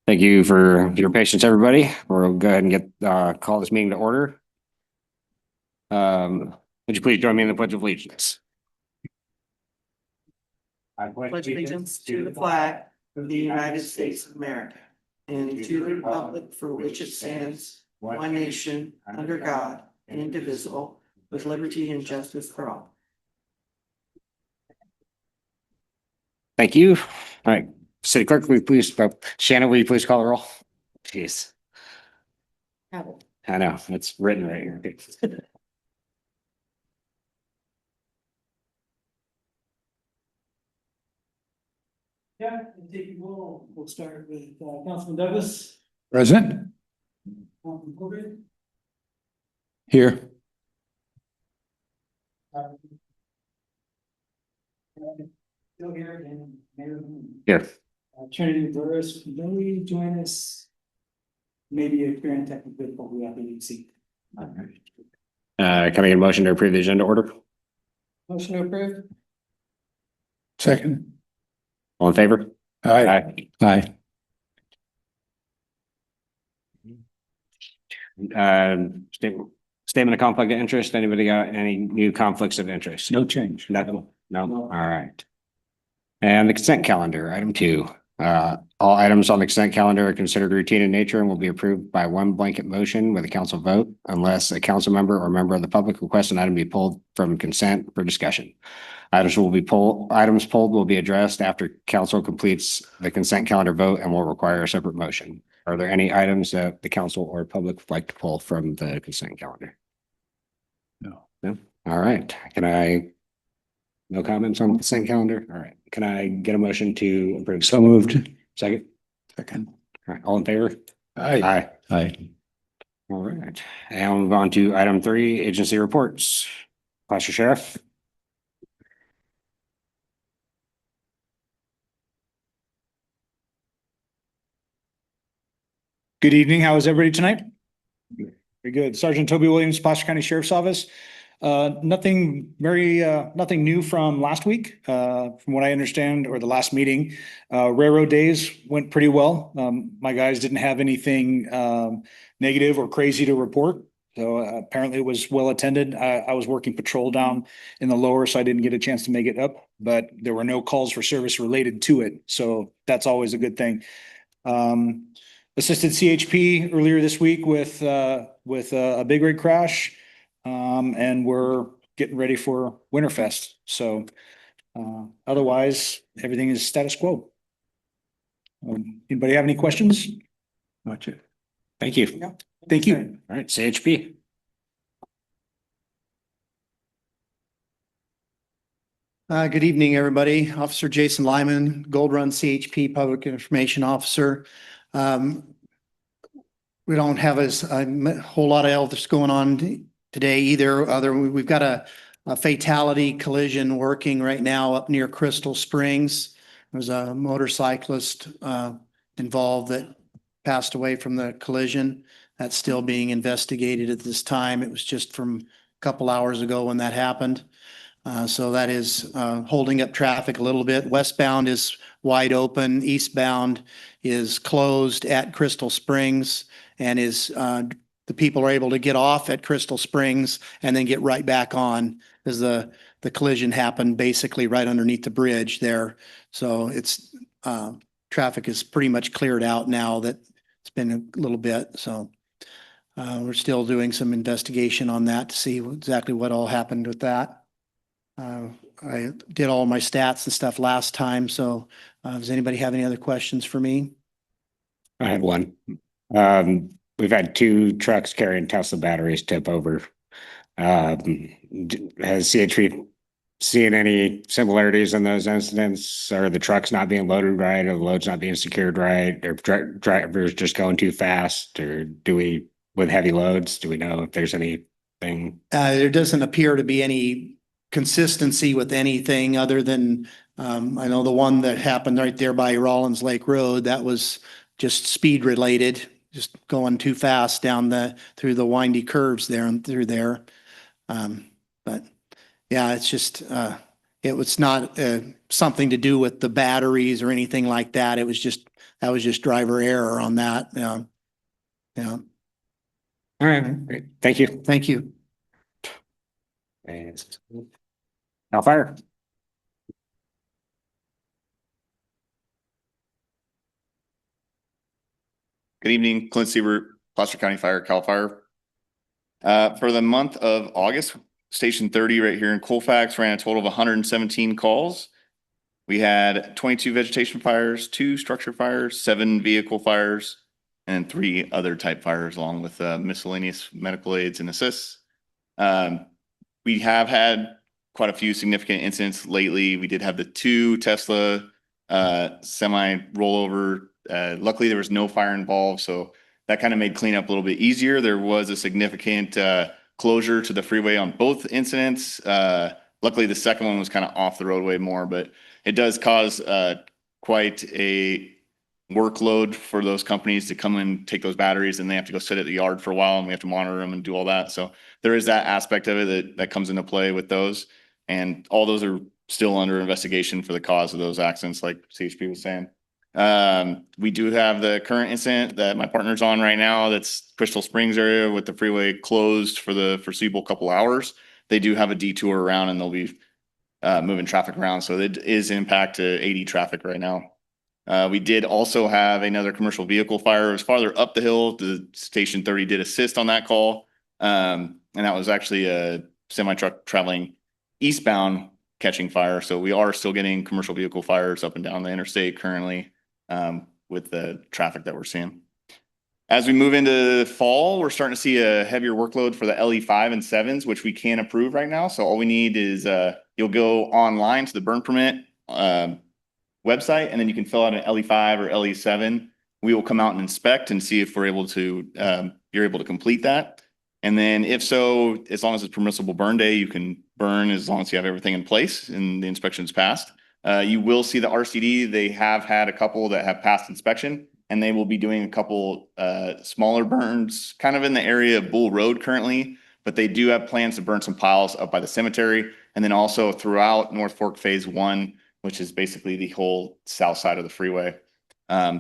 Thank you for your patience, everybody. We'll go ahead and call this meeting to order. Would you please join me in the Pledge of Allegiance? I pledge allegiance to the flag of the United States of America and to the republic for which it stands, one nation, under God, indivisible, with liberty and justice for all. Thank you. All right, City Clerk, will you please, Shannon, will you please call the roll? Jeez, I know, it's written right here. Yeah, and take we'll start with Councilman Douglas. Present. Councilman Corbett. Here. Still here and Mayor. Here. Trinity Doris, can we join us? Maybe a current technical difficulty we have to see. Can I get a motion to approve the agenda order? Motion to approve. Second. All in favor? Aye. Aye. Statement of conflict of interest. Anybody got any new conflicts of interest? No change. Nothing? No? All right. And the consent calendar, item 2. All items on the consent calendar are considered routine in nature and will be approved by one blanket motion with a council vote unless a council member or member of the public requests an item be pulled from consent for discussion. Items pulled will be addressed after council completes the consent calendar vote and will require a separate motion. Are there any items that the council or public would like to pull from the consent calendar? No. No? All right. No comments on the consent calendar? All right. Can I get a motion to approve? So moved. Second? Second. All right. All in favor? Aye. Aye. Aye. All right. And we'll move on to item 3, agency reports. Placer Sheriff. Good evening. How is everybody tonight? Very good. Sergeant Toby Williams, Placer County Sheriff's Office. Nothing new from last week, from what I understand, or the last meeting. Railroad days went pretty well. My guys didn't have anything negative or crazy to report. So apparently it was well attended. I was working patrol down in the lower, so I didn't get a chance to make it up, but there were no calls for service related to it. So that's always a good thing. Assisted CHP earlier this week with a big rig crash. And we're getting ready for Winterfest. So otherwise, everything is status quo. Anybody have any questions? Watch it. Thank you. Yeah. Thank you. All right, CHP. Good evening, everybody. Officer Jason Lyman, Gold Run CHP Public Information Officer. We don't have a whole lot else going on today either. We've got a fatality collision working right now up near Crystal Springs. There's a motorcyclist involved that passed away from the collision. That's still being investigated at this time. It was just from a couple hours ago when that happened. So that is holding up traffic a little bit. Westbound is wide open. Eastbound is closed at Crystal Springs and is the people are able to get off at Crystal Springs and then get right back on as the collision happened basically right underneath the bridge there. So it's traffic is pretty much cleared out now that it's been a little bit. So we're still doing some investigation on that to see exactly what all happened with that. I did all my stats and stuff last time. So does anybody have any other questions for me? I had one. We've had 2 trucks carrying Tesla batteries tip over. Has CHP seen any similarities in those incidents? Are the trucks not being loaded right, or the loads not being secured right, or drivers just going too fast, or with heavy loads, do we know if there's anything? There doesn't appear to be any consistency with anything other than I know the one that happened right there by Rollins Lake Road, that was just speed related, just going too fast down through the windy curves there and through there. But yeah, it's just it was not something to do with the batteries or anything like that. It was just that was just driver error on that. Yeah. Yeah. All right, great. Thank you. Thank you. And Cal Fire. Good evening, Clint Siebert, Placer County Fire, Cal Fire. For the month of August, Station 30 right here in Colfax ran a total of 117 calls. We had 22 vegetation fires, 2 structure fires, 7 vehicle fires, and 3 other type fires along with miscellaneous medical aids and assists. We have had quite a few significant incidents lately. We did have the 2 Tesla semi rollover. Luckily, there was no fire involved, so that kind of made cleanup a little bit easier. There was a significant closure to the freeway on both incidents. Luckily, the second one was kind of off the roadway more, but it does cause quite a workload for those companies to come and take those batteries, and they have to go sit at the yard for a while, and we have to monitor them and do all that. So there is that aspect of it that comes into play with those, and all those are still under investigation for the cause of those accidents, like CHP was saying. We do have the current incident that my partner's on right now. That's Crystal Springs area with the freeway closed for the foreseeable couple hours. They do have a detour around, and they'll be moving traffic around. So it is impact to 80 traffic right now. We did also have another commercial vehicle fire. It was farther up the hill. The Station 30 did assist on that call. And that was actually a semi truck traveling eastbound catching fire. So we are still getting commercial vehicle fires up and down the interstate currently with the traffic that we're seeing. As we move into fall, we're starting to see a heavier workload for the LE5 and 7s, which we can approve right now. So all we need is you'll go online to the burn permit website, and then you can fill out an LE5 or LE7. We will come out and inspect and see if we're able to, you're able to complete that. And then if so, as long as it's permissible burn day, you can burn as long as you have everything in place and the inspection's passed. You will see the RCD. They have had a couple that have passed inspection, and they will be doing a couple smaller burns kind of in the area of Bull Road currently, but they do have plans to burn some piles up by the cemetery, and then also throughout North Fork Phase 1, which is basically the whole south side of the freeway.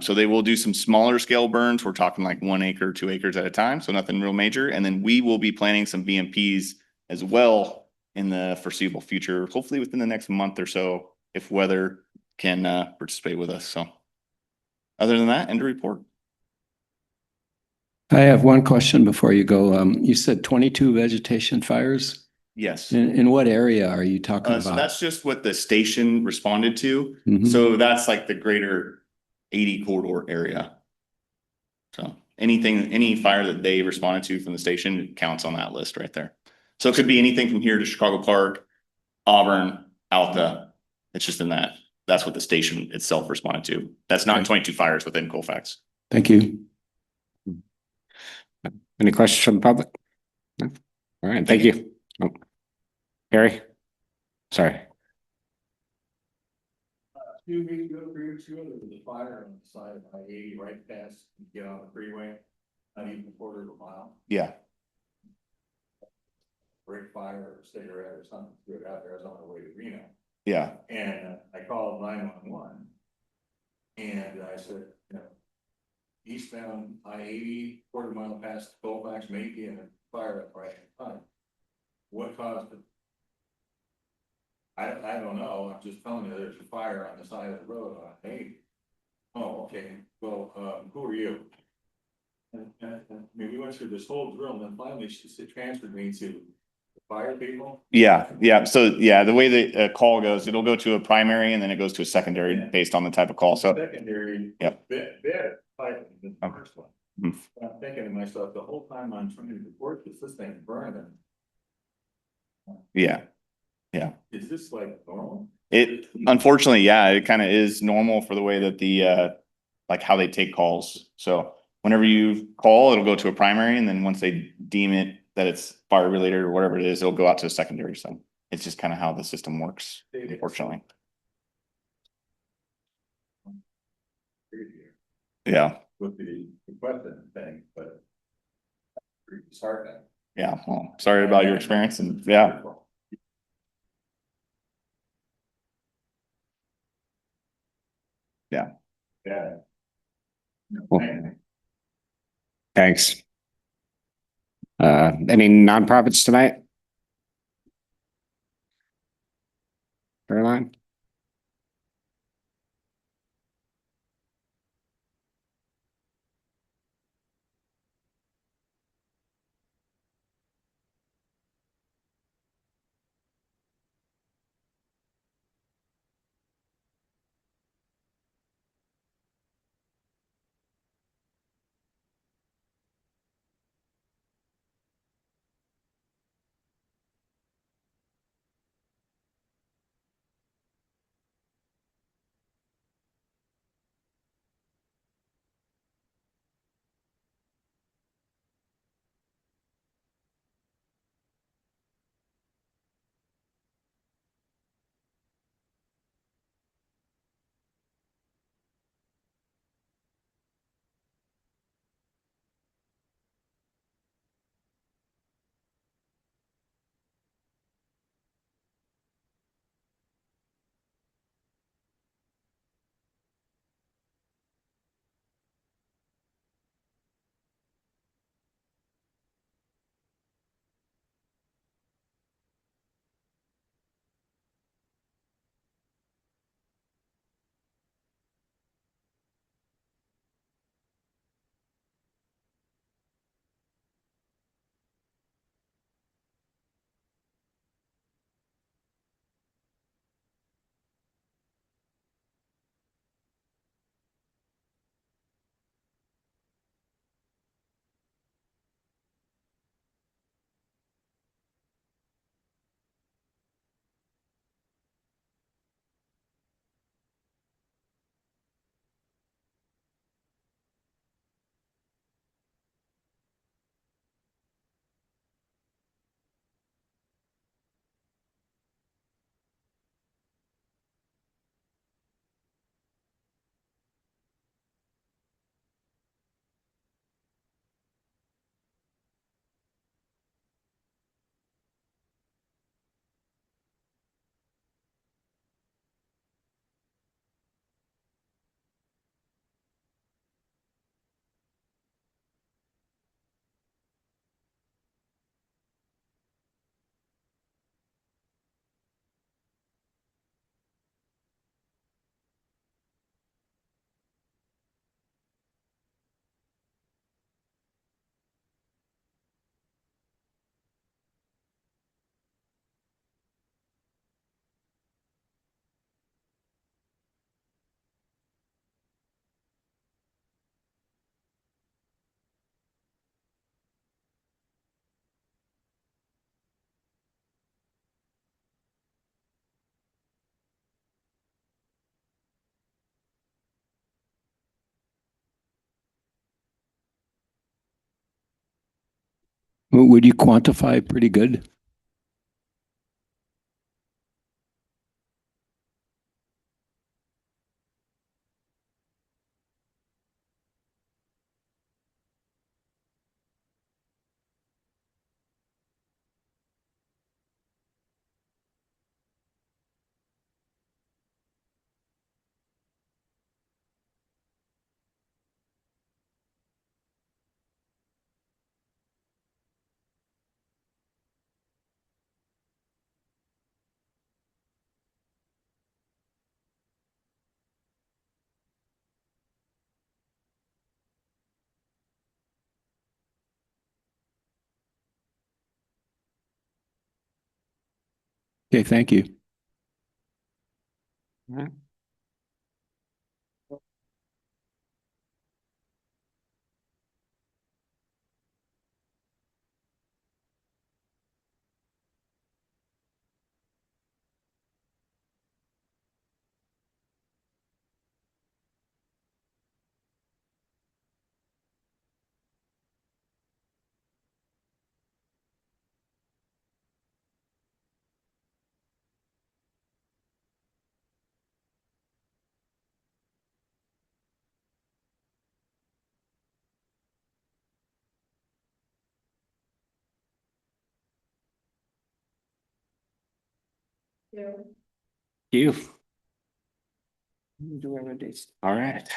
So they will do some smaller scale burns. We're talking like 1 acre, 2 acres at a time, so nothing real major. And then we will be planning some VMPs as well in the foreseeable future, hopefully within the next month or so, if weather can participate with us. So other than that, end of report. I have one question before you go. You said 22 vegetation fires. Yes. In what area are you talking So about? that's just what the station responded to. Mhm. So that's like the greater 80 corridor area. So any fire that they responded to from the station counts on that list right there. So it could be anything from here to Chicago Park, Auburn, Alta. It's just in that. That's what the station itself responded to. That's not 22 fires within Colfax. Thank you. Any questions from the public? No? All right, thank you. Oh. Harry? Sorry. 2 weeks ago, 3 weeks ago, there was a fire on the side of I-80 right past, you get on the freeway, not even a quarter of a mile. Yeah. Break fire or cigarette or something, threw it out there, I was on the way to Reno. Yeah. And I called 911. And I said, you know, eastbound I-80, quarter mile past Colfax, maybe, and a fire up right in front. What caused it? I don't know, I'm just telling you, there's a fire on the side of the road on I-80. Oh, okay, well, who are you? And I mean, we went through this whole drill, and then finally she transferred me to the fire people. Yeah. So yeah, the way the call goes, it'll go to a primary and then it goes to a secondary based on the type of call. So Secondary. Yep. Better fight than the first one. Mhm. I'm thinking to myself, the whole time I'm trying to report this thing's burning. yeah. Is this like normal? It unfortunately, yeah, it kind of is normal for the way that the like how they take calls. So whenever you call, it'll go to a primary, and then once they deem it that it's fire related or whatever it is, it'll go out to a secondary. So it's just kind of how the system works, unfortunately. Yeah. With the question thing, but. Pretty disheartening. Yeah. Well, sorry about your experience, and yeah. Yeah. Cool. Thanks. Any nonprofits tonight? Caroline? Would you quantify pretty good? Okay, thank you. You. All right.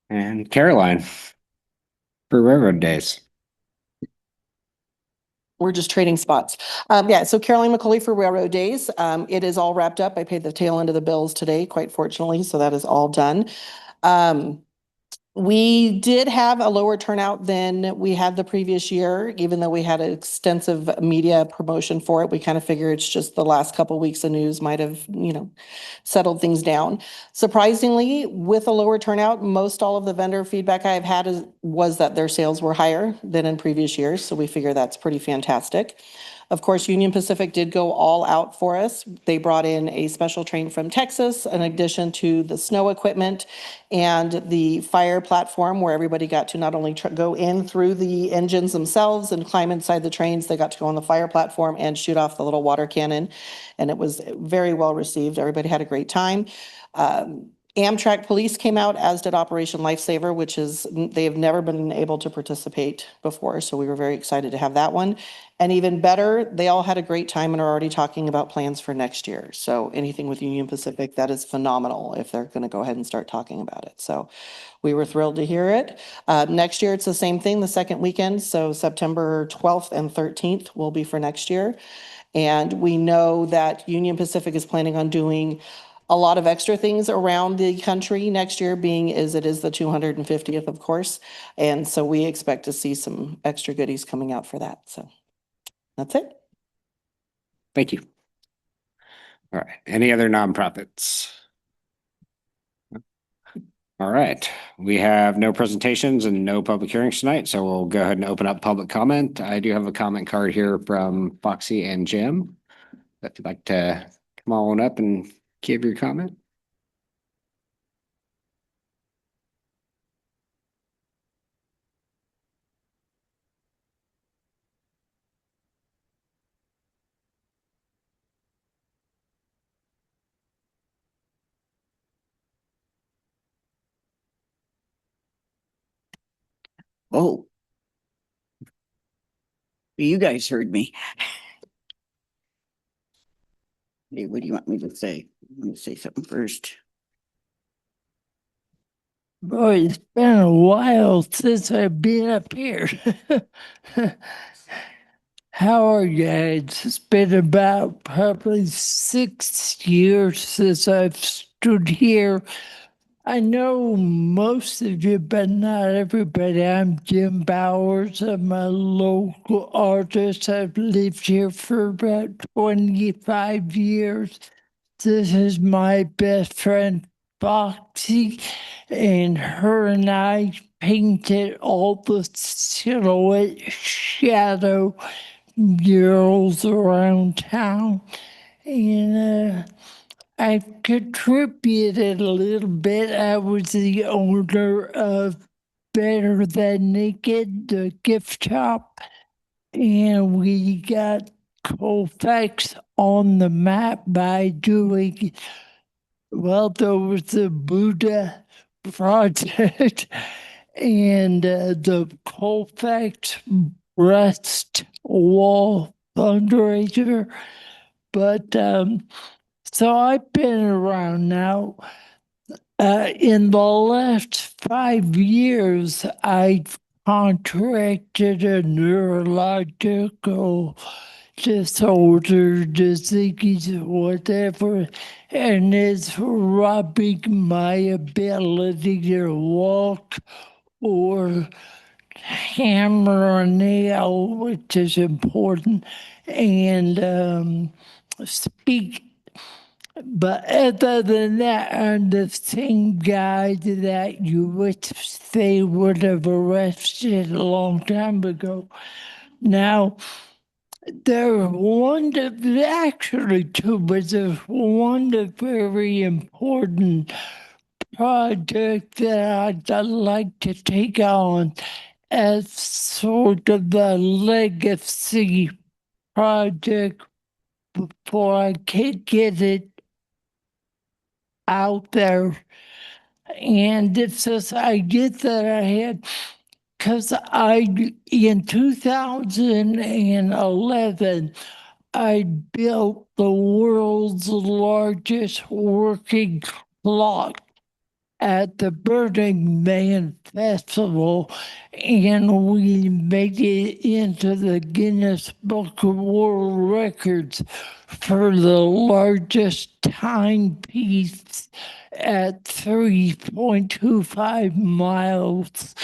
And Caroline for Railroad Days. We're just trading spots. Yeah, so Caroline McCauley for Railroad Days. It is all wrapped up. I paid the tail end of the bills today, quite fortunately, so that is all done. We did have a lower turnout than we had the previous year, even though we had an extensive media promotion for it. We kind of figure it's just the last couple of weeks of news might have, settled things down. Surprisingly, with a lower turnout, most all of the vendor feedback I've had was that their sales were higher than in previous years. So we figure that's pretty fantastic. Of course, Union Pacific did go all out for us. They brought in a special train from Texas in addition to the snow equipment and the fire platform where everybody got to not only go in through the engines themselves and climb inside the trains, they got to go on the fire platform and shoot off the little water cannon. And it was very well received. Everybody had a great time. Amtrak Police came out, as did Operation Lifesaver, which is, they have never been able to participate before. So we were very excited to have that one. And even better, they all had a great time and are already talking about plans for next year. So anything with Union Pacific, that is phenomenal if they're going to go ahead and start talking about it. So we were thrilled to hear it. Next year, it's the same thing, the second weekend. So September 12th and 13th will be for next year. And we know that Union Pacific is planning on doing a lot of extra things around the country next year, being as it is the 250th, of course. And so we expect to see some extra goodies coming out for that. So that's it. Thank you. All right. Any other nonprofits? All right. We have no presentations and no public hearings tonight, so we'll go ahead and open up public comment. I do have a comment card here from Foxy and Jim. If you'd like to come on up and give your comment. Oh. You guys heard me. Hey, what do you want me to say? Let me say something first. Boy, it's been a while since I've been up here. How are you guys? It's been about probably 6 years since I've stood here. I know most of you, but not everybody. I'm Jim Bowers. I'm a local artist. I've lived here for about 25 years. This is my best friend, Foxy, and her and I painted all the silhouette shadow murals around town. And I contributed a little bit. I was the owner of Better Than Naked, the gift shop, and we got Colfax on the map by doing, well, there was the Buddha project and the Colfax breast wall fundraiser. But so I've been around now. In the last 5 years, I contracted a neurological disorder, disease, whatever, and it's robbing my ability to walk or hammer a nail, which is important, and speak. But other than that, I'm the same guy that you would they would have arrested a long time ago. Now, there's one very important project that I'd like to take on as sort of the legacy project before I can get it out there. And it's this idea that I had because in 2011, I built the world's largest working clock at the Burning Man Festival, and we made it into the Guinness Book of World Records for the largest timepiece at 3.25 miles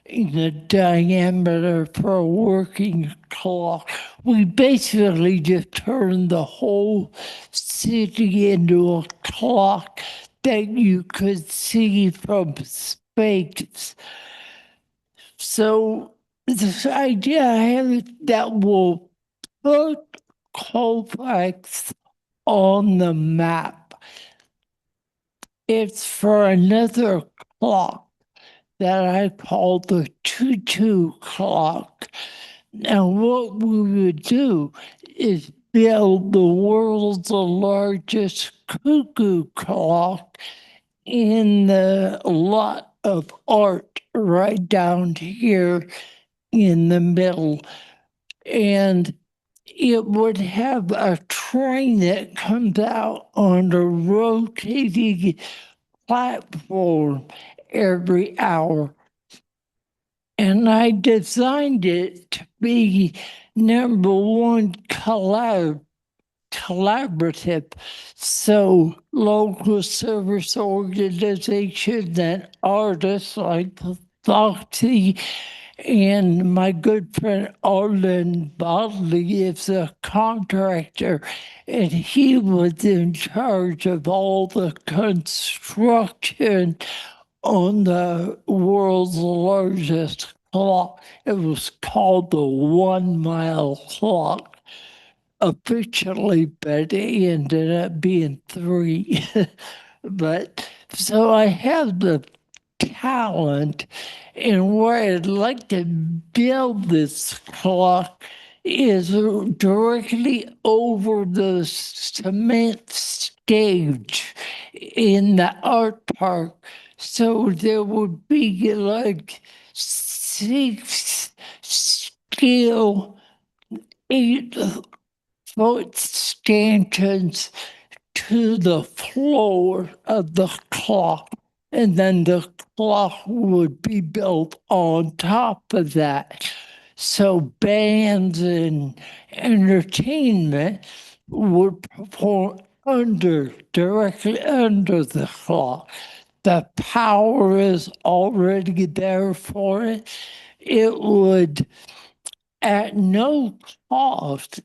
in the diameter for a working clock. We basically just turned the whole city into a clock that you could see from space. So this idea I have that will put Colfax on the map. It's for another clock that I call the tutu clock. Now, what we would do is build the world's largest cuckoo clock in the lot of art right down here in the middle. And it would have a train that comes out on a rotating platform every hour. And I designed it to be number one collaborative. So local service organizations and artists like Foxy and my good friend Arlen Bodley is a contractor, and he was in charge of all the construction on the world's largest clock. It was called the 1 mile clock officially, but it ended up being 3. But so I have the talent, and where I'd like to build this clock is directly over the cement stage in the art park. So there would be like 6 steel 8-foot stanchions to the floor of the clock, and then the clock would be built on top of that. So bands and entertainment would perform directly under the clock. The power is already there for it. It would, at no cost,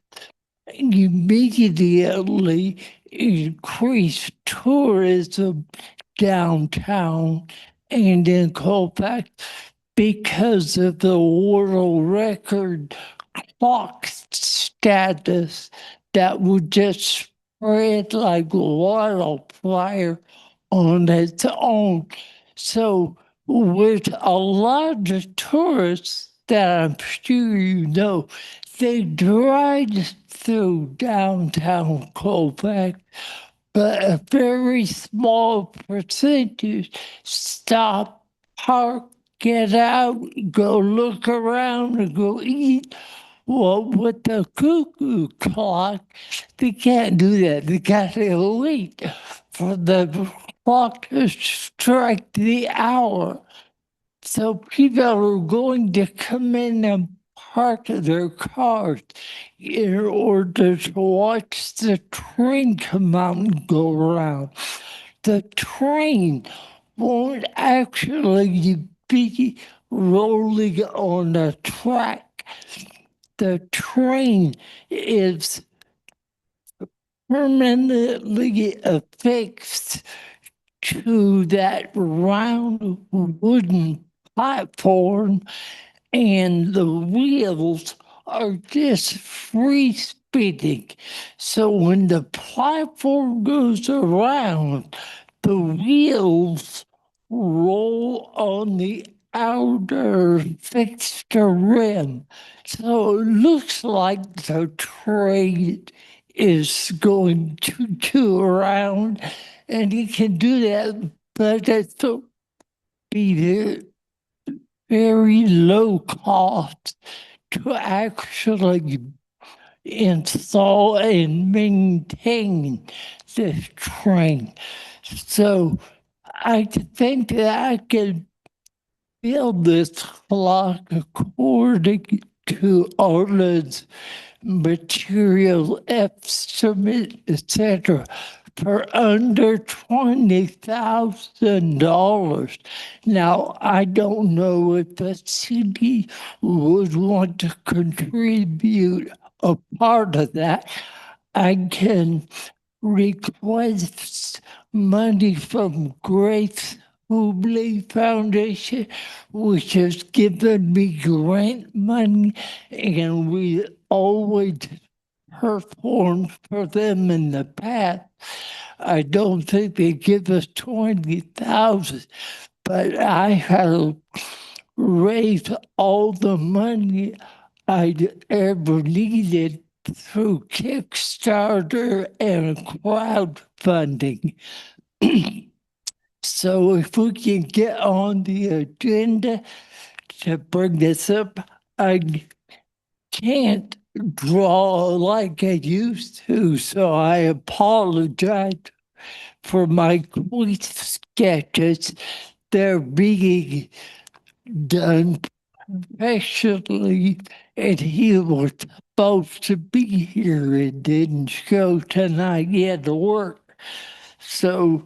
immediately increase tourism downtown and in Colfax because of the world record clock status that would just spread like wildfire on its own. So with a lot of tourists that I'm sure you know, they drive through downtown Colfax, but a very small percentage stop, park, get out, go look around, and go eat. Well, with the cuckoo clock, they can't do that. They got to wait for the clock to strike the hour. So people are going to come in and park their cars in order to watch the train come out and go around. The train won't actually be rolling on a track. The train is permanently affixed to that round wooden platform, and the wheels are just free spinning. So when the platform goes around, the wheels roll on the outer fixture rim. So it looks like the train is going to around, and you can do that, but it's be very low cost to actually install and maintain this train. So I think that I can build this clock according to Arlen's material estimate, etc., for under $20,000. Now, I don't know if the city would want to contribute a part of that. I can request money from Grace Hubley Foundation, which has given me grant money, and we always performed for them in the past. I don't think they give us 20,000, but I have raised all the money I'd ever needed through Kickstarter and crowdfunding. So if we can get on the agenda to bring this up, I can't draw like I used to, so I apologize for my quick sketches. They're being done professionally, and he was supposed to be here and didn't show tonight. He had to work. So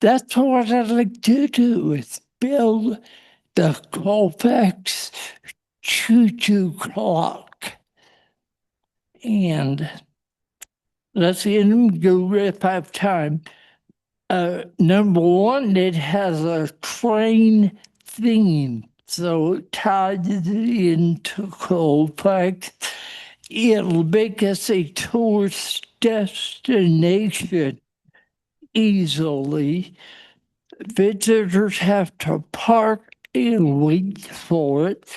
that's what I'd like to do, is build the Colfax choo-choo clock. And let's see, let me go if I have time. Number one, it has a train theme, so it ties into Colfax. It'll make us a tourist destination easily. Visitors have to park and wait for it.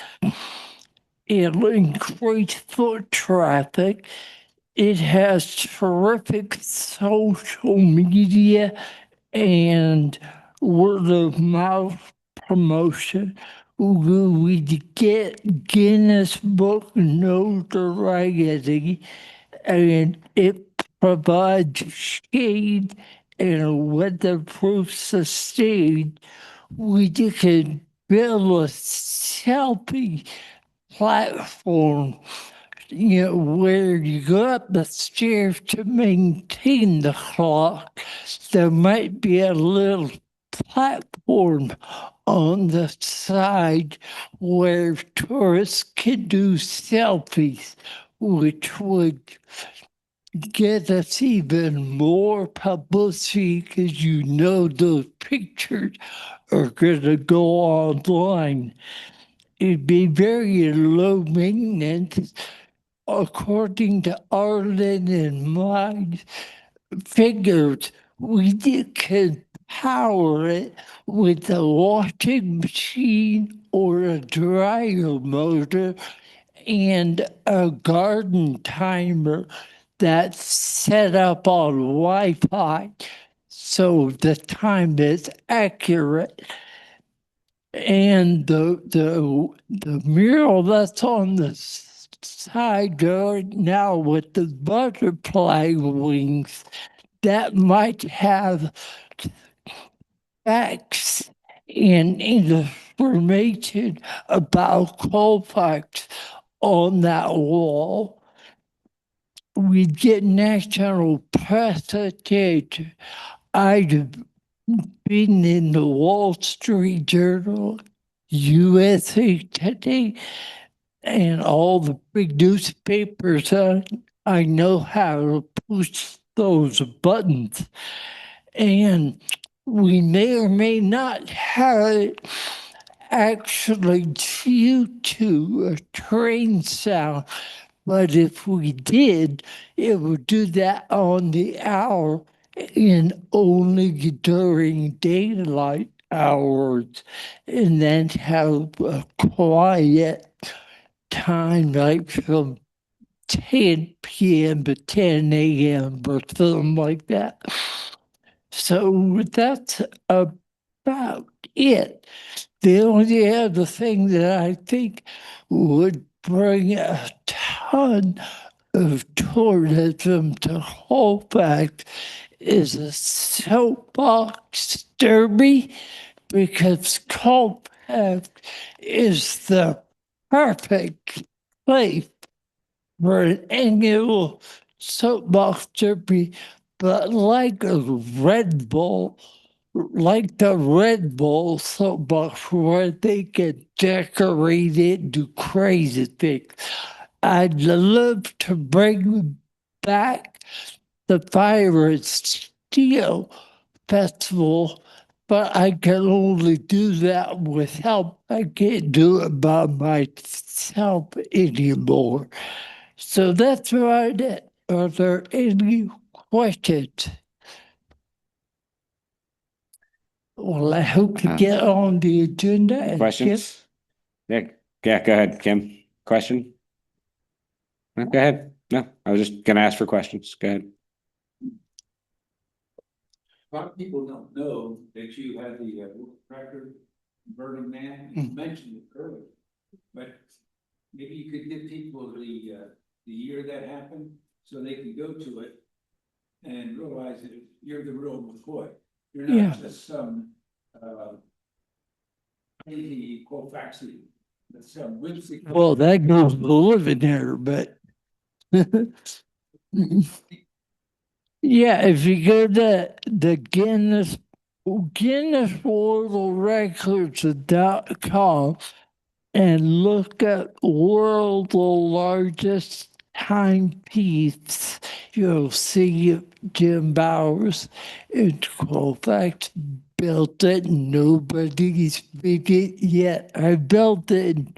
It'll increase foot traffic. It has terrific social media and word of mouth promotion. We get Guinness Book notoriety, and it provides shade and weatherproof sustain. We can build a selfie platform, where you go up the stairs to maintain the clock. There might be a little platform on the side where tourists can do selfies, which would get us even more publicity, because those pictures are going to go online. It'd be very low maintenance. According to Arlen and my figures, we could power it with a washing machine or a dryer motor and a garden timer that's set up on Wi-Fi, so the time is accurate. And the mural that's on the side right now with the butterfly wings, that might have facts and information about Colfax on that wall. We get national press attention. I'd been in the Wall Street Journal, USA Today, and all the big newspapers. I know how to push those buttons. And we may or may not have it actually due to a train sound. But if we did, it would do that on the hour and only during daylight hours, and then have a quiet time like from 10 p.m. to 10 a.m. or something like that. So that's about it. The only other thing that I think would bring a ton of tourism to Colfax is a soapbox derby because Colfax is the perfect place for an annual soapbox derby, but like a Red Bull, like the Red Bull soapbox where they get decorated, do crazy things. I'd love to bring back the Fire and Steel Festival, but I can only do that with help. I can't do it by myself anymore. So that's about it. Are there any questions? Well, I hope to get on the agenda. and Questions? Yeah, yeah, go ahead, Kim. Question? No, go ahead. No, I was just gonna ask for questions. Go ahead. A lot of people don't know that you had the record Burning Man, you mentioned it earlier. But maybe you could give people the year that happened, so they can go to it and realize that you're the real McCoy. You're Yeah. not just some crazy Colfaxi, but some whimsical. Well, that goes to living there, but yeah, if you go to the Guinness World Records.com and look at world's largest timepiece, you'll see Jim Bowers and Colfax built it. Nobody's beat it yet. I built it in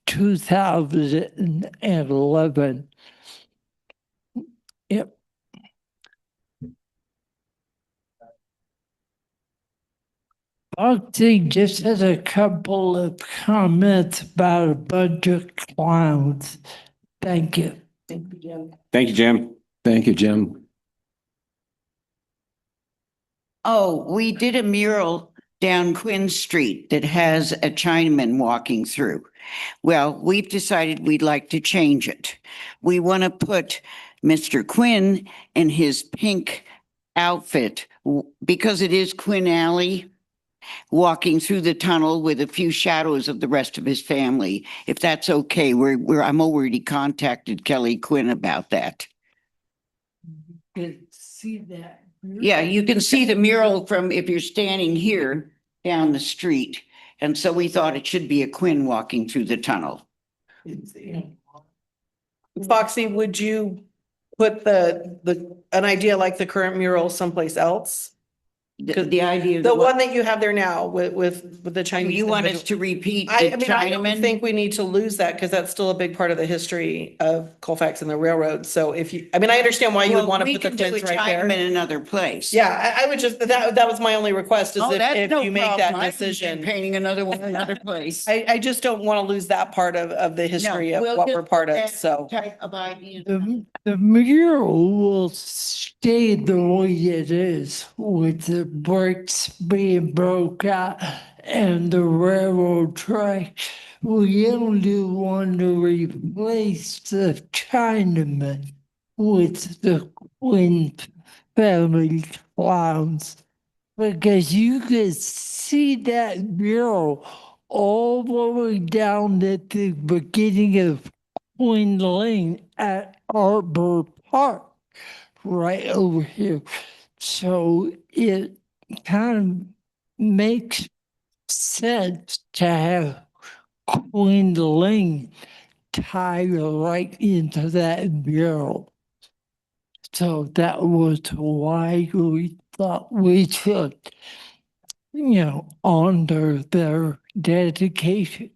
2011. Yep. Foxy just has a couple of comments about a bunch of clowns. Thank you. Thank you, Jim. Thank you, Jim. Thank you, Jim. Oh, we did a mural down Quinn Street that has a Chinaman walking through. Well, we've decided we'd like to change it. We want to put Mr. Quinn in his pink outfit because it is Quinn Alley, walking through the tunnel with a few shadows of the rest of his family. If that's okay, I'm already contacted Kelly Quinn about that. Good to see that. Yeah, you can see the mural from if you're standing here down the street. And so we thought it should be a Quinn walking through the tunnel. Foxy, would you put an idea like the current mural someplace else? The idea. The one that you have there now with the Chinese. You want us to repeat I the mean, I don't Chinaman? think we need to lose that because that's still a big part of the history of Colfax and the railroad. So if you, I mean, I understand why you would want to put the Quins right there. In another place. Yeah, I would just, that was my only request is Oh, that's if no you make problem. that I can decision. painting another one, in another place. I just don't want to lose that part of the history of we'll what just we're part of, that so. Type of idea. The mural will stay the way it is with the bricks being broke out and the railroad track. We only want to replace the Chinaman with the Quinn family clowns because you could see that mural all the way down at the beginning of Quinn Lane at Arbor Park, right over here. So it kind of makes sense to have Quinn Lane tie right into that mural. So that was why we thought we should, honor their dedication.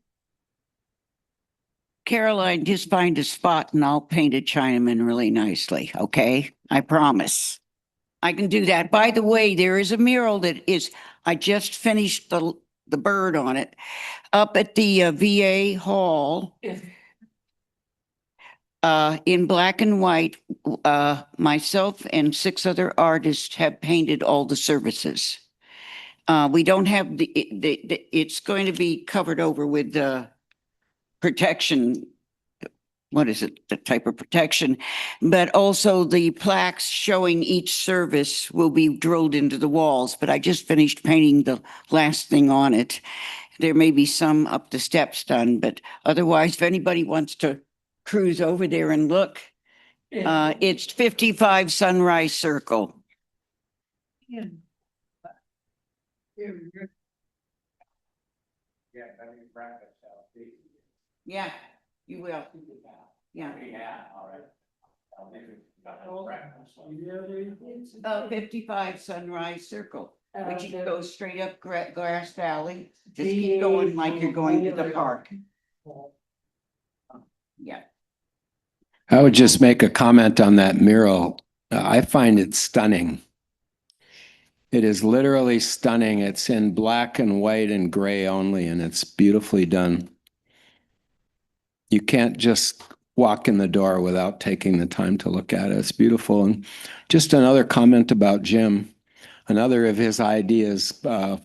Caroline, just find a spot and I'll paint a Chinaman really nicely, okay? I promise. I can do that. By the way, there is a mural that I just finished the bird on it up at the VA Hall. In black and white, myself and 6 other artists have painted all the services. We don't have it's going to be covered over with the protection what is it, the type of protection. But also the plaques showing each service will be drilled into the walls, but I just finished painting the last thing on it. There may be some up the steps done, but otherwise, if anybody wants to cruise over there and look, it's 55 Sunrise Circle. Yeah, you will. Yeah. 55 Sunrise Circle, which you can go straight up Grass Valley. Just keep going like you're going to the park. Yeah. I would just make a comment on that mural. I find it stunning. It is literally stunning. It's in black and white and gray only, and it's beautifully done. You can't just walk in the door without taking the time to look at it. It's beautiful. And just another comment about Jim, another of his ideas. And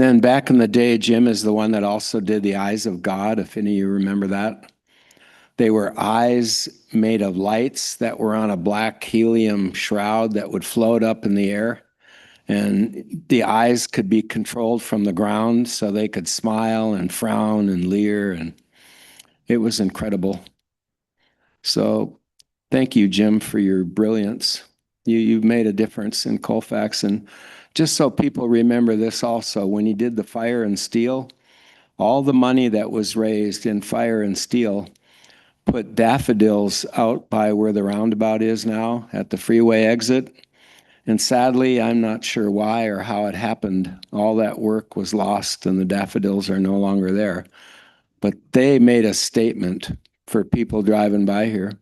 then back in the day, Jim is the one that also did the eyes of God, if any of you remember that. They were eyes made of lights that were on a black helium shroud that would float up in the air. And the eyes could be controlled from the ground so they could smile and frown and leer. And it was incredible. So thank you, Jim, for your brilliance. You've made a difference in Colfax. And just so people remember this also, when he did the fire and steel, all the money that was raised in fire and steel put daffodils out by where the roundabout is now at the freeway exit. And sadly, I'm not sure why or how it happened. All that work was lost and the daffodils are no longer there. But they made a statement for people driving by here.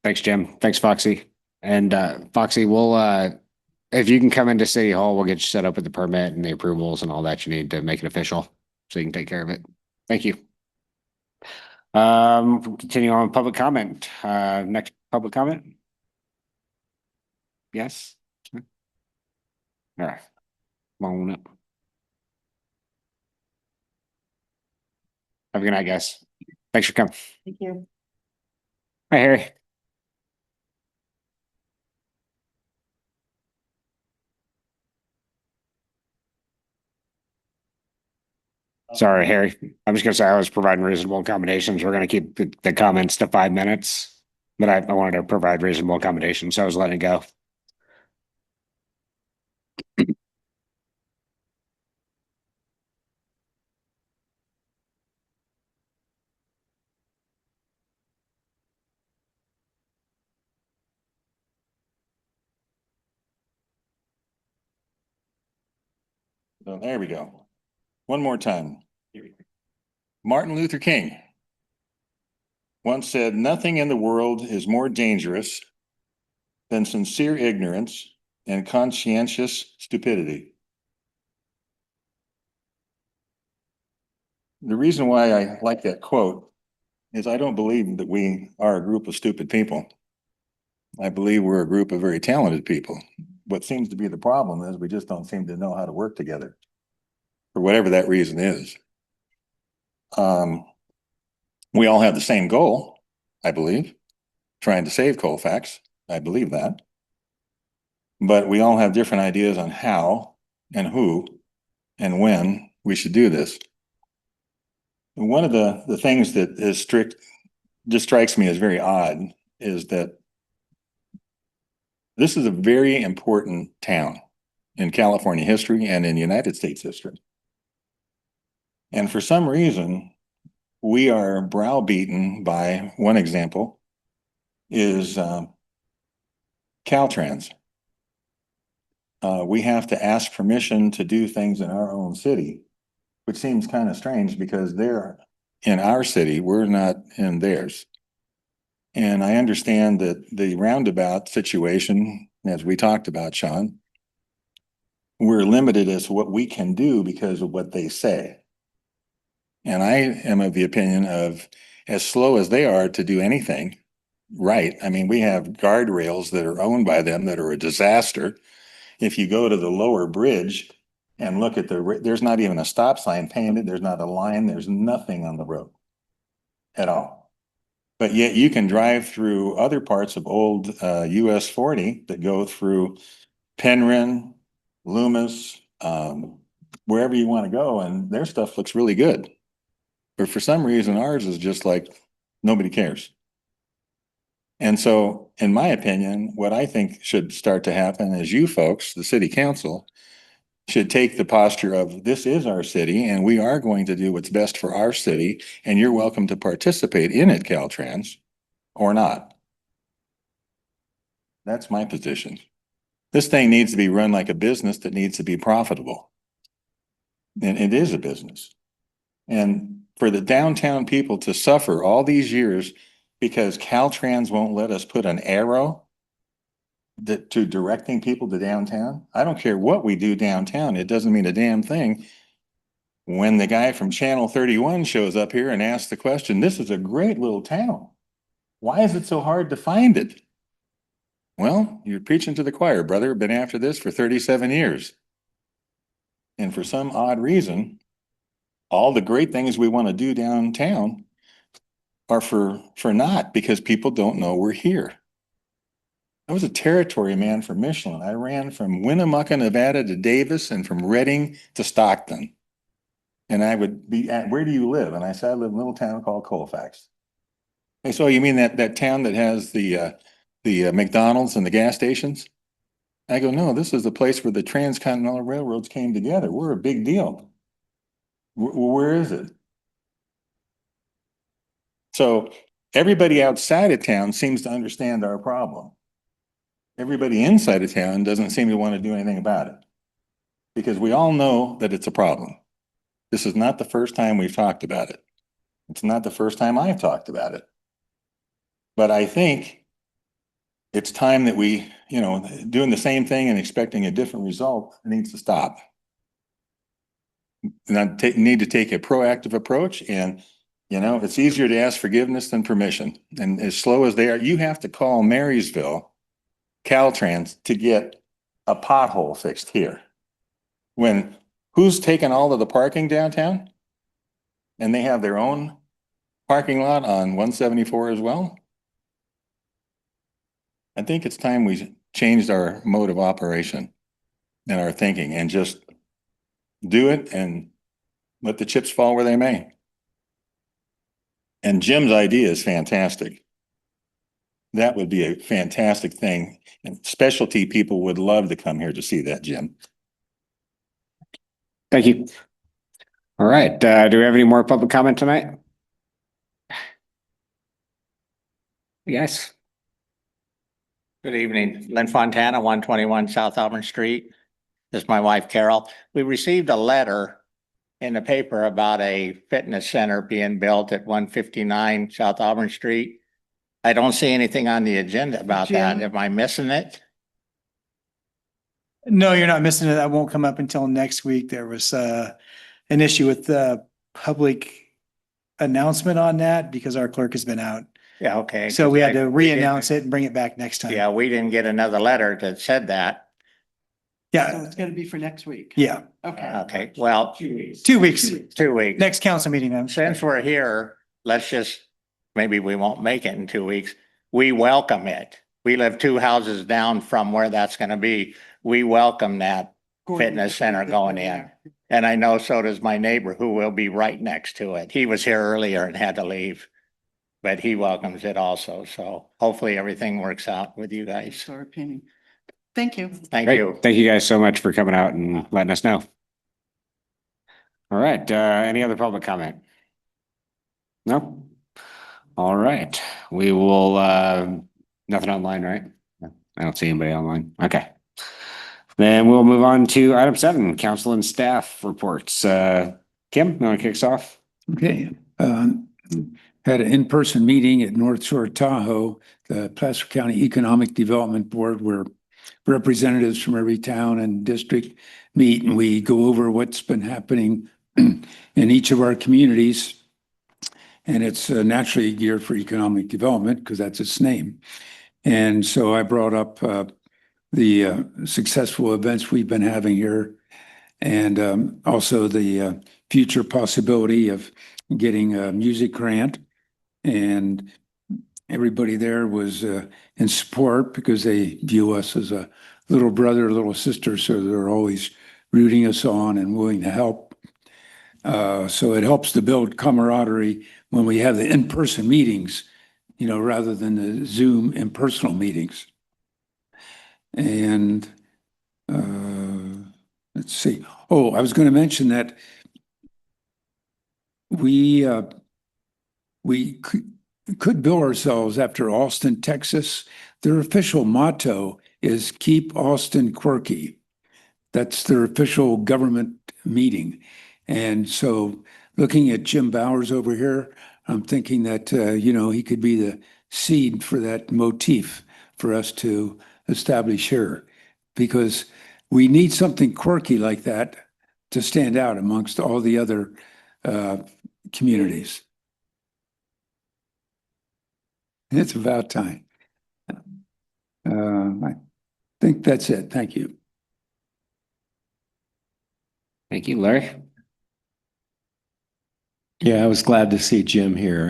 Thanks, Jim. Thanks, Foxy. And Foxy, if you can come into City Hall, we'll get you set up with the permit and the approvals and all that you need to make it official, so you can take care of it. Thank you. Continue on with public comment. Next public comment? Yes? All right. Come on up. Have a good night, guys. Thanks for coming. Thank you. Hi, Harry. Sorry, Harry. I'm just gonna say I was providing reasonable accommodations. We're gonna keep the comments to 5 minutes, but I wanted to provide reasonable accommodations, so I was letting it go. So there we go. One more time. Martin Luther King once said, "Nothing in the world is more dangerous than sincere ignorance and conscientious stupidity." The reason why I like that quote is I don't believe that we are a group of stupid people. I believe we're a group of very talented people. What seems to be the problem is we just don't seem to know how to work together for whatever that reason is. We all have the same goal, I believe, trying to save Colfax. I believe that. But we all have different ideas on how and who and when we should do this. And one of the things that is just strikes me as very odd is that this is a very important town in California history and in United States history. And for some reason, we are browbeaten by one example is Caltrans. We have to ask permission to do things in our own city, which seems kind of strange because they're in our city, we're not in theirs. And I understand that the roundabout situation, as we talked about, Sean, we're limited as to what we can do because of what they say. And I am of the opinion of as slow as they are to do anything right. I mean, we have guardrails that are owned by them that are a disaster. If you go to the lower bridge and look at there's not even a stop sign painted. There's not a line. There's nothing on the road at all. But yet you can drive through other parts of old US 40 that go through Penryn, Loomis, wherever you want to go, and their stuff looks really good. But for some reason, ours is just like nobody cares. And so, in my opinion, what I think should start to happen is you folks, the city council, should take the posture of this is our city and we are going to do what's best for our city, and you're welcome to participate in it, Caltrans, or not. That's my position. This thing needs to be run like a business that needs to be profitable. And it is a business. And for the downtown people to suffer all these years because Caltrans won't let us put an arrow to directing people to downtown. I don't care what we do downtown. It doesn't mean a damn thing. When the guy from Channel 31 shows up here and asks the question, this is a great little town. Why is it so hard to find it? Well, you're preaching to the choir, brother. Been after this for 37 years. And for some odd reason, all the great things we want to do downtown are for naught because people don't know we're here. I was a territory man for Michelin. I ran from Winnemucca, Nevada to Davis and from Redding to Stockton. And I would be at, where do you live? And I said, I live in a little town called Colfax. Hey, so you mean that town that has the McDonald's and the gas stations? I go, no, this is the place where the transcontinental railroads came together. We're a big deal. Where is it? So everybody outside of town seems to understand our problem. Everybody inside of town doesn't seem to want to do anything about it because we all know that it's a problem. This is not the first time we've talked about it. It's not the first time I've talked about it. But I think it's time that we, doing the same thing and expecting a different result needs to stop. And I need to take a proactive approach, and it's easier to ask forgiveness than permission. And as slow as they are, you have to call Marysville Caltrans to get a pothole fixed here. When who's taking all of the parking downtown? And they have their own parking lot on 174 as well. I think it's time we changed our mode of operation and our thinking and just do it and let the chips fall where they may. And Jim's idea is fantastic. That would be a fantastic thing. And specialty people would love to come here to see that, Jim. Thank you. All right, do we have any more public comment tonight? Yes. Good evening, Lynn Fontana, 121 South Auburn Street. This is my wife Carol. We received a letter in the paper about a fitness center being built at 159 South Auburn Street. I don't see anything on the agenda about that. Am I missing it? No, you're not missing it. That won't come up until next week. There was an issue with the public announcement on that because our clerk has been out. Yeah, okay. So we had to We didn't- re-announce it and bring it back next time. Yeah, we didn't get another letter that said that. So Yeah, it's gonna be for next week. yeah. Okay. Okay, well, 2 weeks, 2 weeks. next council meeting. I'm Since we're here, let's just, maybe we won't make it in 2 weeks. We welcome it. We live 2 houses down from where that's gonna be. We welcome that fitness center going in. And I know so does my neighbor who will be right next to it. He was here earlier and had to leave. But he welcomes it also. So hopefully everything works out with you guys. That's our opinion. Thank you. Thank Great. you. Thank you guys so much for coming out and letting us know. All right, any other public comment? No? All right, we will, nothing online, right? No, I don't see anybody online. Okay. Then we'll move on to item 7, council and staff reports. Kim, you want to kick us off? Okay, had an in-person meeting at North Shore Tahoe, the Placer County Economic Development Board, where representatives from every town and district meet, and we go over what's been happening in each of our communities. And it's naturally geared for economic development because that's its name. And so I brought up the successful events we've been having here, and also the future possibility of getting a music grant. And everybody there was in support because they view us as a little brother, little sister, so they're always rooting us on and willing to help. So it helps to build camaraderie when we have the in-person meetings, you know, rather than the Zoom impersonal meetings. And let's see. Oh, I was going to mention that we could bill ourselves after Austin, Texas. Their official motto is "Keep Austin Quirky." That's their official government meeting. And so looking at Jim Bowers over here, I'm thinking that, you know, he could be the seed for that motif for us to establish here, because we need something quirky like that to stand out amongst all the other communities. It's about time. I think that's it. Thank you. Thank you, Larry. Yeah, I was glad to see Jim here.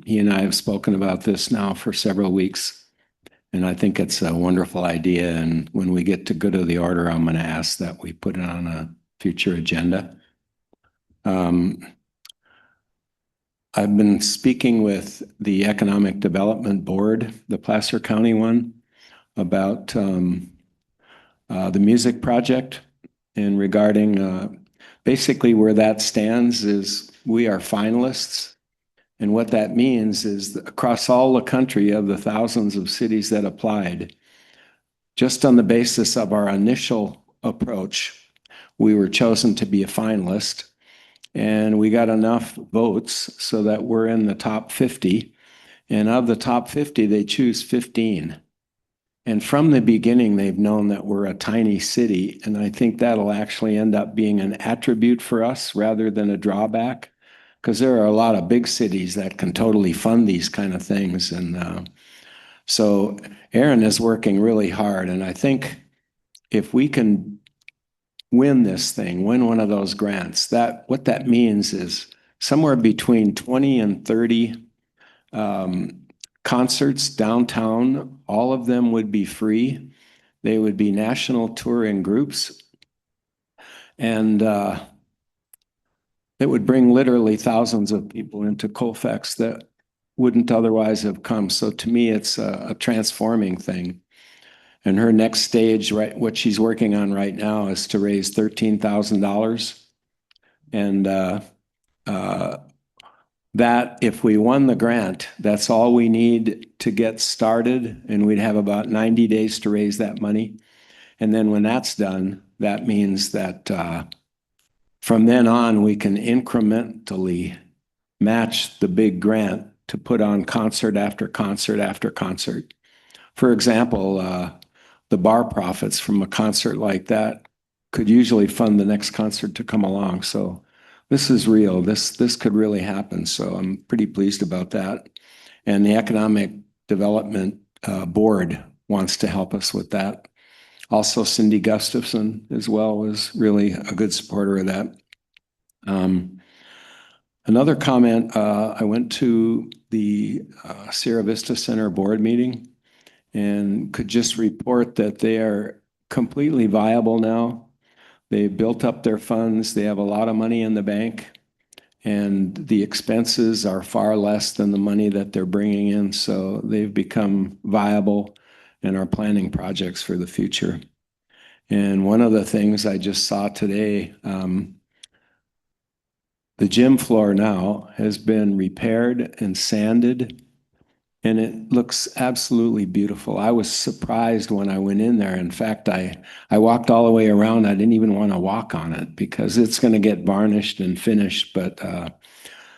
He and I have spoken about this now for several weeks. And I think it's a wonderful idea. And when we get to go to the order, I'm going to ask that we put it on a future agenda. I've been speaking with the Economic Development Board, the Placer County one, about the music project, and regarding basically where that stands is we are finalists. And what that means is that across all the country, of the thousands of cities that applied, just on the basis of our initial approach, we were chosen to be a finalist. And we got enough votes so that we're in the top 50. And of the top 50, they choose 15. And from the beginning, they've known that we're a tiny city. And I think that'll actually end up being an attribute for us rather than a drawback, because there are a lot of big cities that can totally fund these kind of things. And so Aaron is working really hard. And I think if we can win this thing, win one of those grants, that what that means is somewhere between 20 and 30 concerts downtown. All of them would be free. They would be national touring groups. And it would bring literally thousands of people into Colfax that wouldn't otherwise have come. So to me, it's a transforming thing. And her next stage, right, what she's working on right now is to raise $13,000. And that if we won the grant, that's all we need to get started. And we'd have about 90 days to raise that money. And then when that's done, that means that from then on, we can incrementally match the big grant to put on concert after concert after concert. For example, the bar profits from a concert like that could usually fund the next concert to come along. So this is real. This could really happen. So I'm pretty pleased about that. And the Economic Development Board wants to help us with that. Also, Cindy Gustafson as well was really a good supporter of that. Another comment, I went to the Sierra Vista Center board meeting and could just report that they are completely viable now. They built up their funds. They have a lot of money in the bank, and the expenses are far less than the money that they're bringing in. So they've become viable and are planning projects for the future. And one of the things I just saw today, the gym floor now has been repaired and sanded, and it looks absolutely beautiful. I was surprised when I went in there. In fact, I walked all the way around. I didn't even want to walk on it because it's going to get varnished and finished. But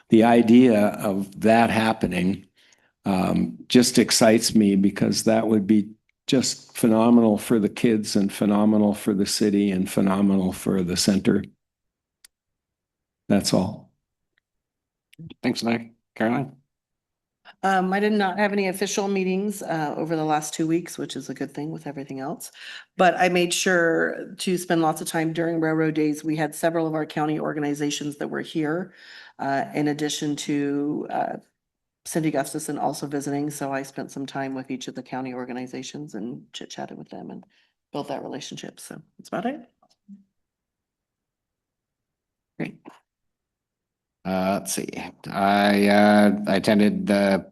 the idea of that happening just excites me because that would be just phenomenal for the kids and phenomenal for the city and phenomenal for the center. That's all. Thanks, Nick. Caroline? I did not have any official meetings over the last 2 weeks, which is a good thing with everything else. But I made sure to spend lots of time during railroad days. We had several of our county organizations that were here, in addition to Cindy Gustafson also visiting. So I spent some time with each of the county organizations and chit chatted with them and built that relationship. So that's about it. Great. Let's see. I attended the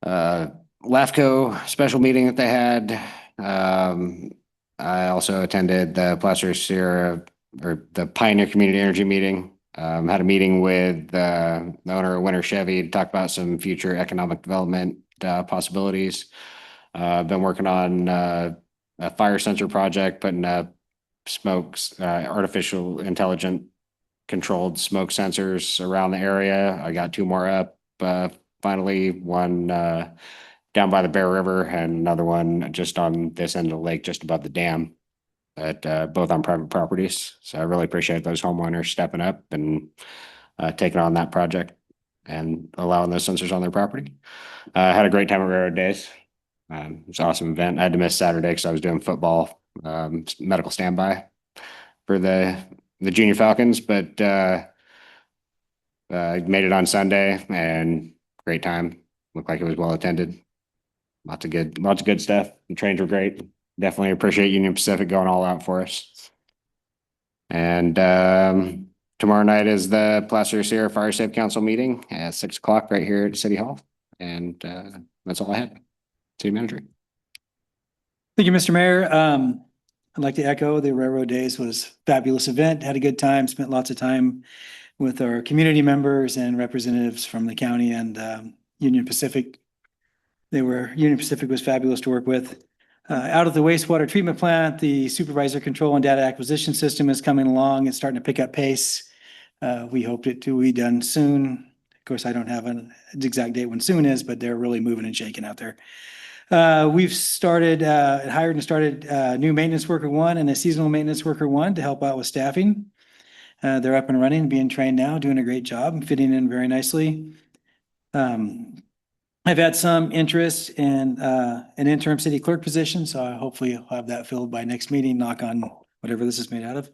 LAFCO special meeting that they had. I also attended the Placer Sierra or the Pioneer Community Energy meeting. Had a meeting with the owner of Winter Chevy to talk about some future economic development possibilities. Been working on a fire sensor project, putting up smokes, artificial intelligent controlled smoke sensors around the area. I got 2 more up. Finally, one down by the Bear River and another one just on this end of the lake, just above the dam, at both on private properties. So I really appreciate those homeowners stepping up and taking on that project and allowing those sensors on their property. Had a great time at Railroad Days. It was an awesome event. I had to miss Saturday because I was doing football medical standby for the Junior Falcons, but made it on Sunday and great time. Looked like it was well attended. Lots of good stuff. The trains were great. Definitely appreciate Union Pacific going all out for us. And tomorrow night is the Placer Sierra Fire Safe Council meeting at 6 o'clock right here at City Hall. And that's all I had. City Manager. Thank you, Mr. Mayor. I'd like to echo the Railroad Days was a fabulous event. Had a good time, spent lots of time with our community members and representatives from the county and Union Pacific. Union Pacific was fabulous to work with. Out of the wastewater treatment plant, the supervisor control and data acquisition system is coming along. It's starting to pick up pace. We hoped it to be done soon. Of course, I don't have an exact date when soon is, but they're really moving and shaking out there. We've hired and started new maintenance worker 1 and a seasonal maintenance worker 1 to help out with staffing. They're up and running, being trained now, doing a great job, fitting in very nicely. I've had some interest in an interim city clerk position, so hopefully I'll have that filled by next meeting, knock on whatever this is made out of.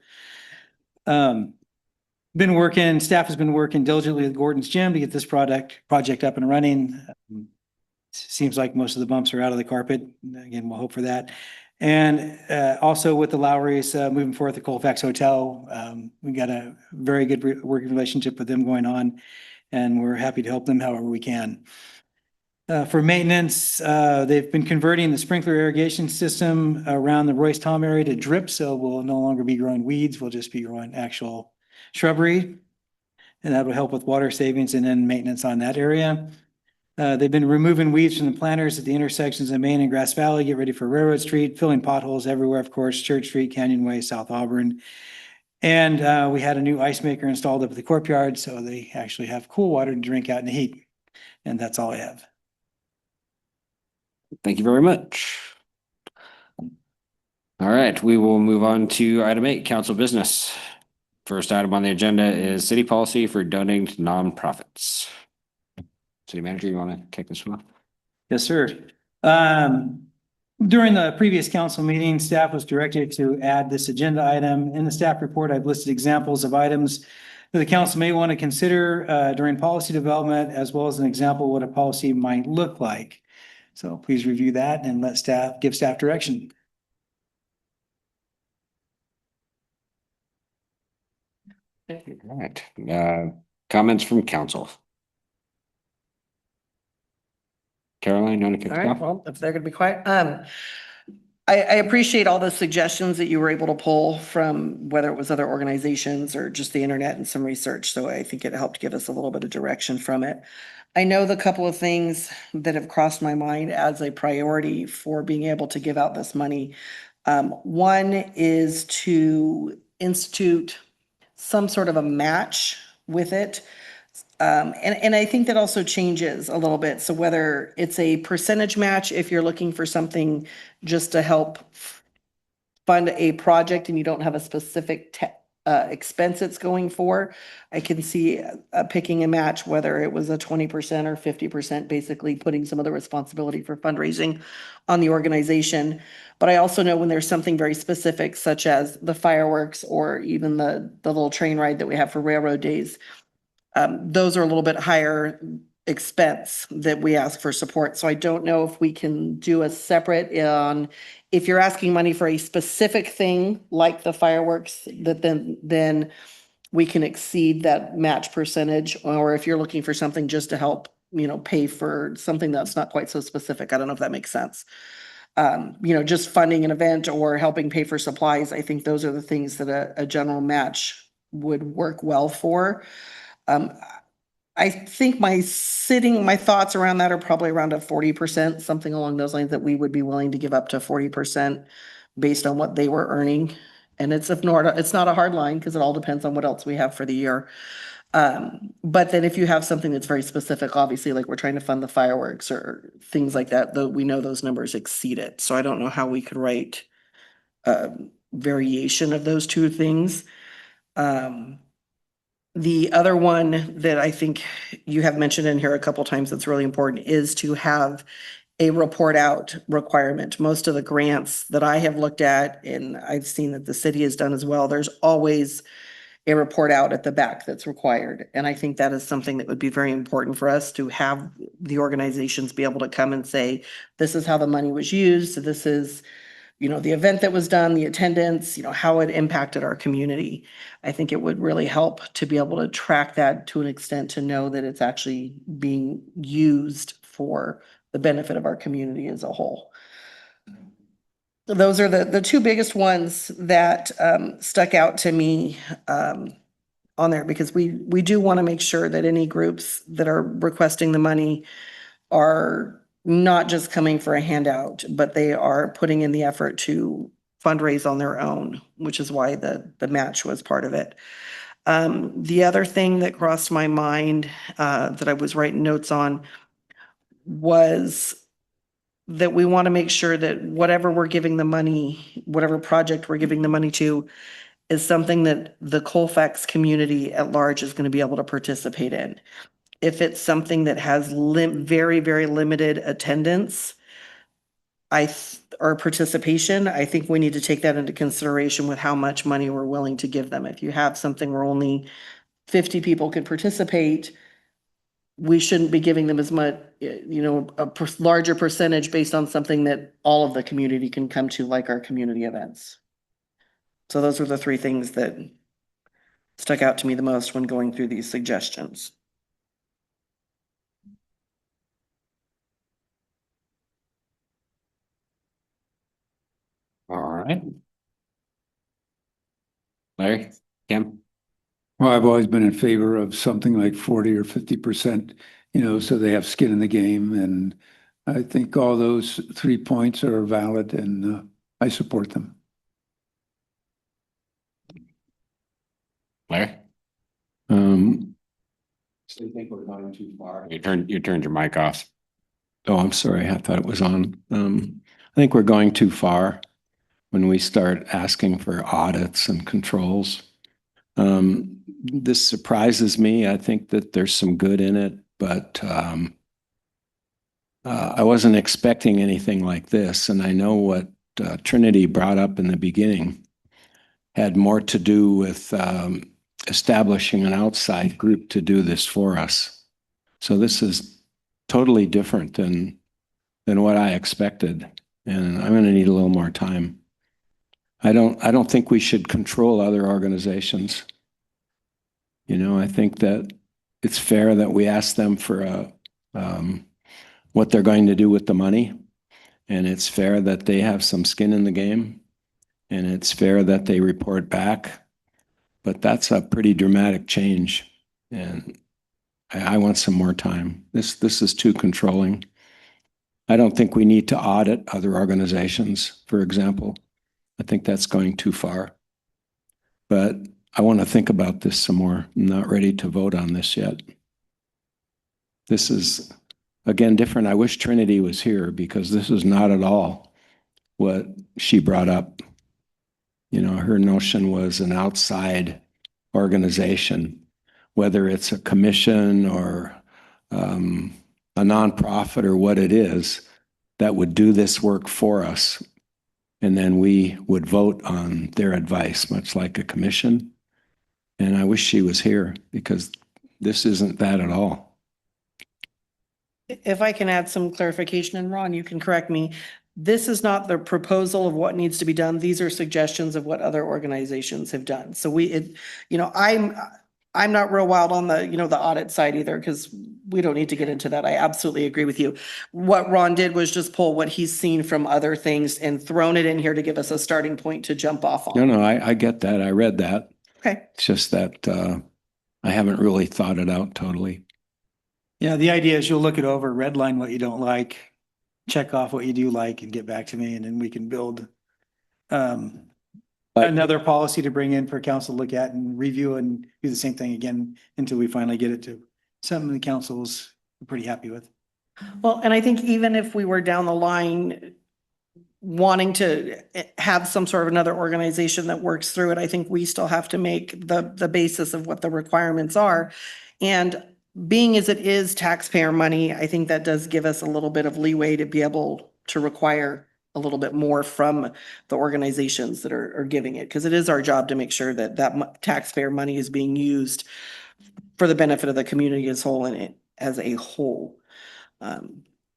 Staff has been working diligently with Gordon's Gym to get this project up and running. Seems like most of the bumps are out of the carpet. Again, we'll hope for that. And also with the Lowrys moving forward the Colfax Hotel, we got a very good working relationship with them going on, and we're happy to help them however we can. For maintenance, they've been converting the sprinkler irrigation system around the Royce Tom area to drip, so we'll no longer be growing weeds, we'll just be growing actual shrubbery. And that will help with water savings and then maintenance on that area. They've been removing weeds from the planters at the intersections of Main and Grass Valley, get ready for Railroad Street, filling potholes everywhere, of course, Church Street, Canyon Way, South Auburn. And we had a new ice maker installed up at the courtyard, so they actually have cool water to drink out in the heat. And that's all I have. Thank you very much. All right, we will move on to item 8, council business. First item on the agenda is city policy for donating to nonprofits. City manager, you want to kick this one off? Yes, sir. During the previous council meeting, staff was directed to add this agenda item. In the staff report, I've listed examples of items that the council may want to consider during policy development, as well as an example of what a policy might look like. So please review that and give staff direction. All right. Comments from council. Caroline, you want to kick All us right, off? well, if they're gonna be quiet, I appreciate all the suggestions that you were able to pull from whether it was other organizations or just the internet and some research. So I think it helped give us a little bit of direction from it. I know the couple of things that have crossed my mind as a priority for being able to give out this money. One is to institute some sort of a match with it. And I think that also changes a little bit. So whether it's a percentage match, if you're looking for something just to help fund a project and you don't have a specific expense it's going for, I can see picking a match, whether it was a 20% or 50%, basically putting some of the responsibility for fundraising on the organization. But I also know when there's something very specific, such as the fireworks or even the little train ride that we have for Railroad Days, those are a little bit higher expense that we ask for support. So I don't know if we can do a separate on, if you're asking money for a specific thing like the fireworks, that then we can exceed that match percentage, or if you're looking for something just to help, pay for something that's not quite so specific. I don't know if that makes sense. Just funding an event or helping pay for supplies. I think those are the things that a general match would work well for. I think my thoughts around that are probably around a 40%, something along those lines, that we would be willing to give up to 40% based on what they were earning. And it's not a hard line because it all depends on what else we have for the year. But then if you have something that's very specific, obviously, like we're trying to fund the fireworks or things like that, though we know those numbers exceed it. So I don't know how we could write a variation of those two things. The other one that I think you have mentioned in here a couple times that's really important is to have a report out requirement. Most of the grants that I have looked at, and I've seen that the city has done as well, there's always a report out at the back that's required. And I think that is something that would be very important for us to have the organizations be able to come and say, this is how the money was used. So this is, the event that was done, the attendance, how it impacted our community. I think it would really help to be able to track that to an extent to know that it's actually being used for the benefit of our community as a whole. Those are the two biggest ones that stuck out to me on there, because we do want to make sure that any groups that are requesting the money are not just coming for a handout, but they are putting in the effort to fundraise on their own, which is why the match was part of it. The other thing that crossed my mind that I was writing notes on was that we want to make sure that whatever we're giving the money, whatever project we're giving the money to, is something that the Colfax community at large is going to be able to participate in. If it's something that has very, very limited attendance, or participation, I think we need to take that into consideration with how much money we're willing to give them. If you have something where only 50 people can participate, we shouldn't be giving them as much, larger percentage based on something that all of the community can come to, like our community events. So those were the three things that stuck out to me the most when going through these suggestions. All right. Larry, Kim? Well, I've always been in favor of something like 40 or 50%, so they have skin in the game. And I think all those 3 points are valid, and I support them. Larry? So you think we're going too far? You turned your mic off. Oh, I'm sorry. I thought it was on. I think we're going too far when we start asking for audits and controls. This surprises me. I think that there's some good in it, but I wasn't expecting anything like this. And I know what Trinity brought up in the beginning had more to do with establishing an outside group to do this for us. So this is totally different than what I expected. And I'm going to need a little more time. I don't think we should control other organizations. You know, I think that it's fair that we ask them for what they're going to do with the money. And it's fair that they have some skin in the game. And it's fair that they report back. But that's a pretty dramatic change. And I want some more time. This is too controlling. I don't think we need to audit other organizations, for example. I think that's going too far. But I want to think about this some more. I'm not ready to vote on this yet. This is, again, different. I wish Trinity was here because this is not at all what she brought up. You know, her notion was an outside organization, whether it's a commission or a nonprofit or what it is, that would do this work for us. And then we would vote on their advice, much like a commission. And I wish she was here because this isn't that at all. If I can add some clarification, and Ron, you can correct me. This is not the proposal of what needs to be done. These are suggestions of what other organizations have done. So I'm not real wild on the, the audit side either, because we don't need to get into that. I absolutely agree with you. What Ron did was just pull what he's seen from other things and thrown it in here to give us a starting point to jump off on. No, I get that. I read that. Okay. It's just that I haven't really thought it out totally. Yeah, the idea is you'll look it over, redline what you don't like, check off what you do like, and get back to me, and then we can build another policy to bring in for council to look at and review and do the same thing again until we finally get it to something the council's pretty happy with. Well, and I think even if we were down the line wanting to have some sort of another organization that works through it, I think we still have to make the basis of what the requirements are. And being as it is taxpayer money, I think that does give us a little bit of leeway to be able to require a little bit more from the organizations that are giving it, because it is our job to make sure that taxpayer money is being used for the benefit of the community as a whole.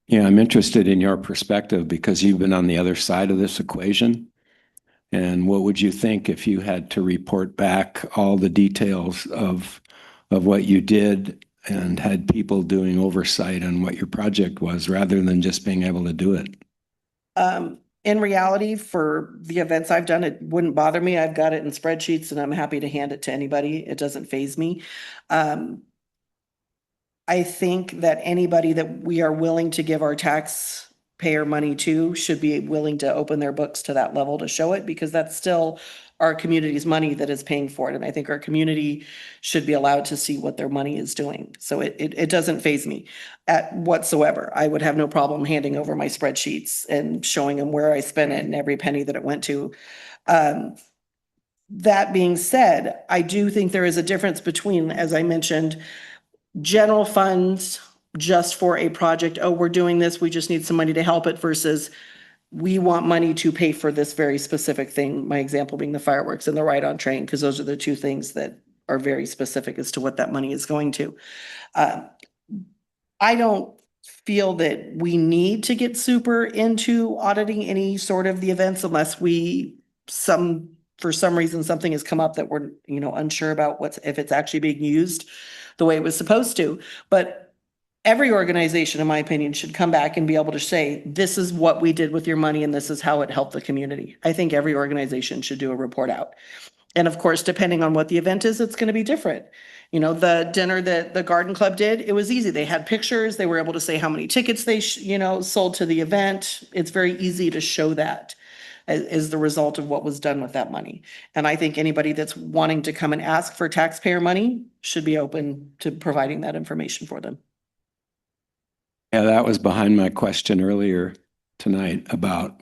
Yeah, I'm interested in your perspective because you've been on the other side of this equation. And what would you think if you had to report back all the details of what you did and had people doing oversight on what your project was rather than just being able to do it? In reality, for the events I've done, it wouldn't bother me. I've got it in spreadsheets and I'm happy to hand it to anybody. It doesn't faze me. I think that anybody that we are willing to give our taxpayer money to should be willing to open their books to that level to show it, because that's still our community's money that is paying for it. And I think our community should be allowed to see what their money is doing. So it doesn't faze me at whatsoever. I would have no problem handing over my spreadsheets and showing them where I spent it and every penny that it went to. That being said, I do think there is a difference between, as I mentioned, general funds just for a project. Oh, we're doing this, we just need some money to help it, versus we want money to pay for this very specific thing. My example being the fireworks and the ride on train, because those are the two things that are very specific as to what that money is going to. I don't feel that we need to get super into auditing any sort of the events unless for some reason something has come up that we're unsure about if it's actually being used the way it was supposed to. But every organization, in my opinion, should come back and be able to say, this is what we did with your money and this is how it helped the community. I think every organization should do a report out. And of course, depending on what the event is, it's going to be different. The dinner that the garden club did, it was easy. They had pictures. They were able to say how many tickets they sold to the event. It's very easy to show that as the result of what was done with that money. And I think anybody that's wanting to come and ask for taxpayer money should be open to providing that information for them. Yeah, that was behind my question earlier tonight about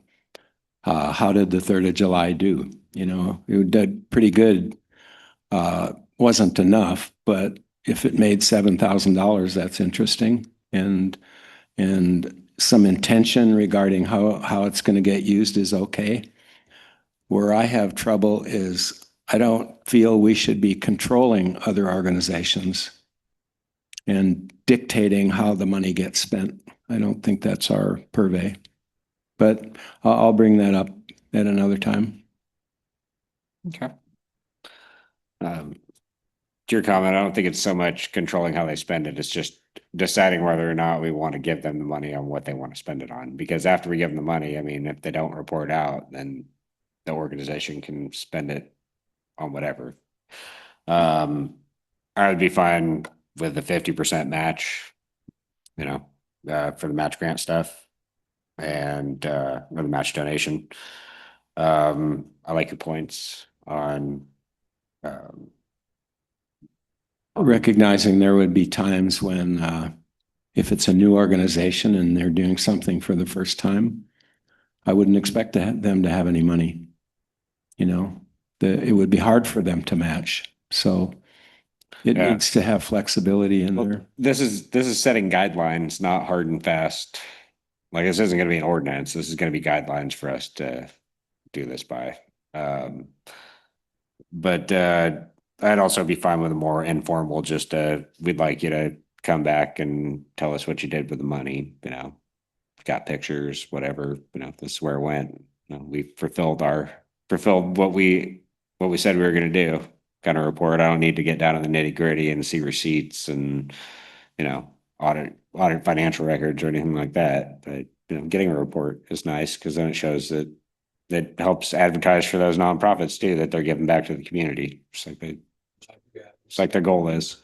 how did the 3rd of July do? It did pretty good wasn't enough, but if it made $7,000, that's interesting. And some intention regarding how it's going to get used is okay. Where I have trouble is I don't feel we should be controlling other organizations and dictating how the money gets spent. I don't think that's our purvey. But I'll bring that up at another time. Okay. To your comment, I don't think it's so much controlling how they spend it. It's just deciding whether or not we want to give them the money on what they want to spend it on. Because after we give them the money, I mean, if they don't report out, then the organization can spend it on whatever. I would be fine with the 50% match, you know, for the match grant stuff and or the match donation. I like your points on recognizing there would be times when if it's a new organization and they're doing something for the first time, I wouldn't expect them to have any money. You know, it would be hard for them to match. So it Yeah. needs to have flexibility in Well, there. this is setting guidelines, not hard and fast. Like this isn't going to be an ordinance. This is going to be guidelines for us to do this by. But I'd also be fine with a more informal, just we'd like you to come back and tell us what you did with the money, you know, got pictures, whatever, you know, this is where it went. You know, we fulfilled what we said we were going to do kind of report. I don't need to get down to the nitty gritty and see receipts and, you know, audit financial records or anything like that. But, you know, getting a report is nice because then it shows that helps advertise for those nonprofits too, that they're giving back to the community. It's like their goal is.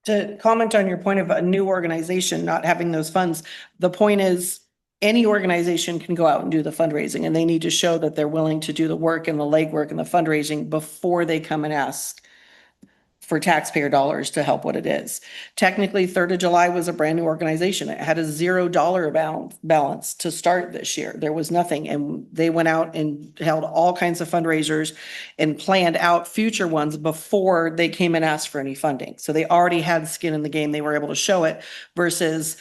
To comment on your point of a new organization not having those funds, the point is any organization can go out and do the fundraising and they need to show that they're willing to do the work and the legwork and the fundraising before they come and ask for taxpayer dollars to help what it is. Technically, 3rd of July was a brand new organization. It had a $0 balance to start this year. There was nothing. And they went out and held all kinds of fundraisers and planned out future ones before they came and asked for any funding. So they already had skin in the game. They were able to show it versus,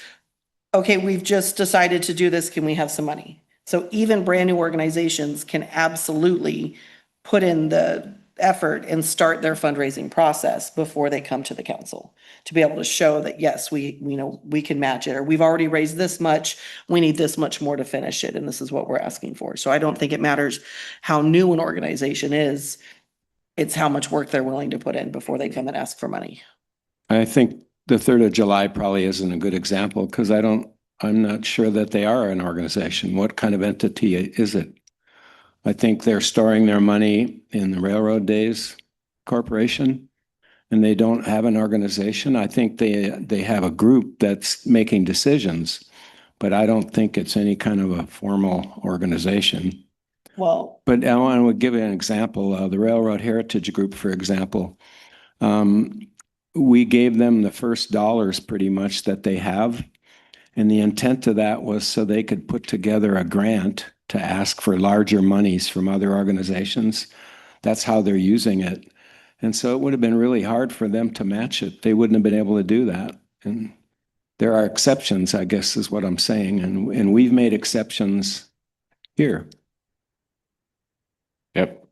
okay, we've just decided to do this. Can we have some money? So even brand new organizations can absolutely put in the effort and start their fundraising process before they come to the council to be able to show that, yes, we know we can match it, or we've already raised this much, we need this much more to finish it, and this is what we're asking for. So I don't think it matters how new an organization is, it's how much work they're willing to put in before they come and ask for money. I think the 3rd of July probably isn't a good example because I'm not sure that they are an organization. What kind of entity is it? I think they're storing their money in the Railroad Days Corporation, and they don't have an organization. I think they have a group that's making decisions, but I don't think it's any kind of a formal organization. Well, But I want to give you an example. The Railroad Heritage Group, for example, we gave them the first dollars pretty much that they have. And the intent of that was so they could put together a grant to ask for larger monies from other organizations. That's how they're using it. And so it would have been really hard for them to match it. They wouldn't have been able to do that. And there are exceptions, I guess, is what I'm saying. And we've made exceptions here. Yep.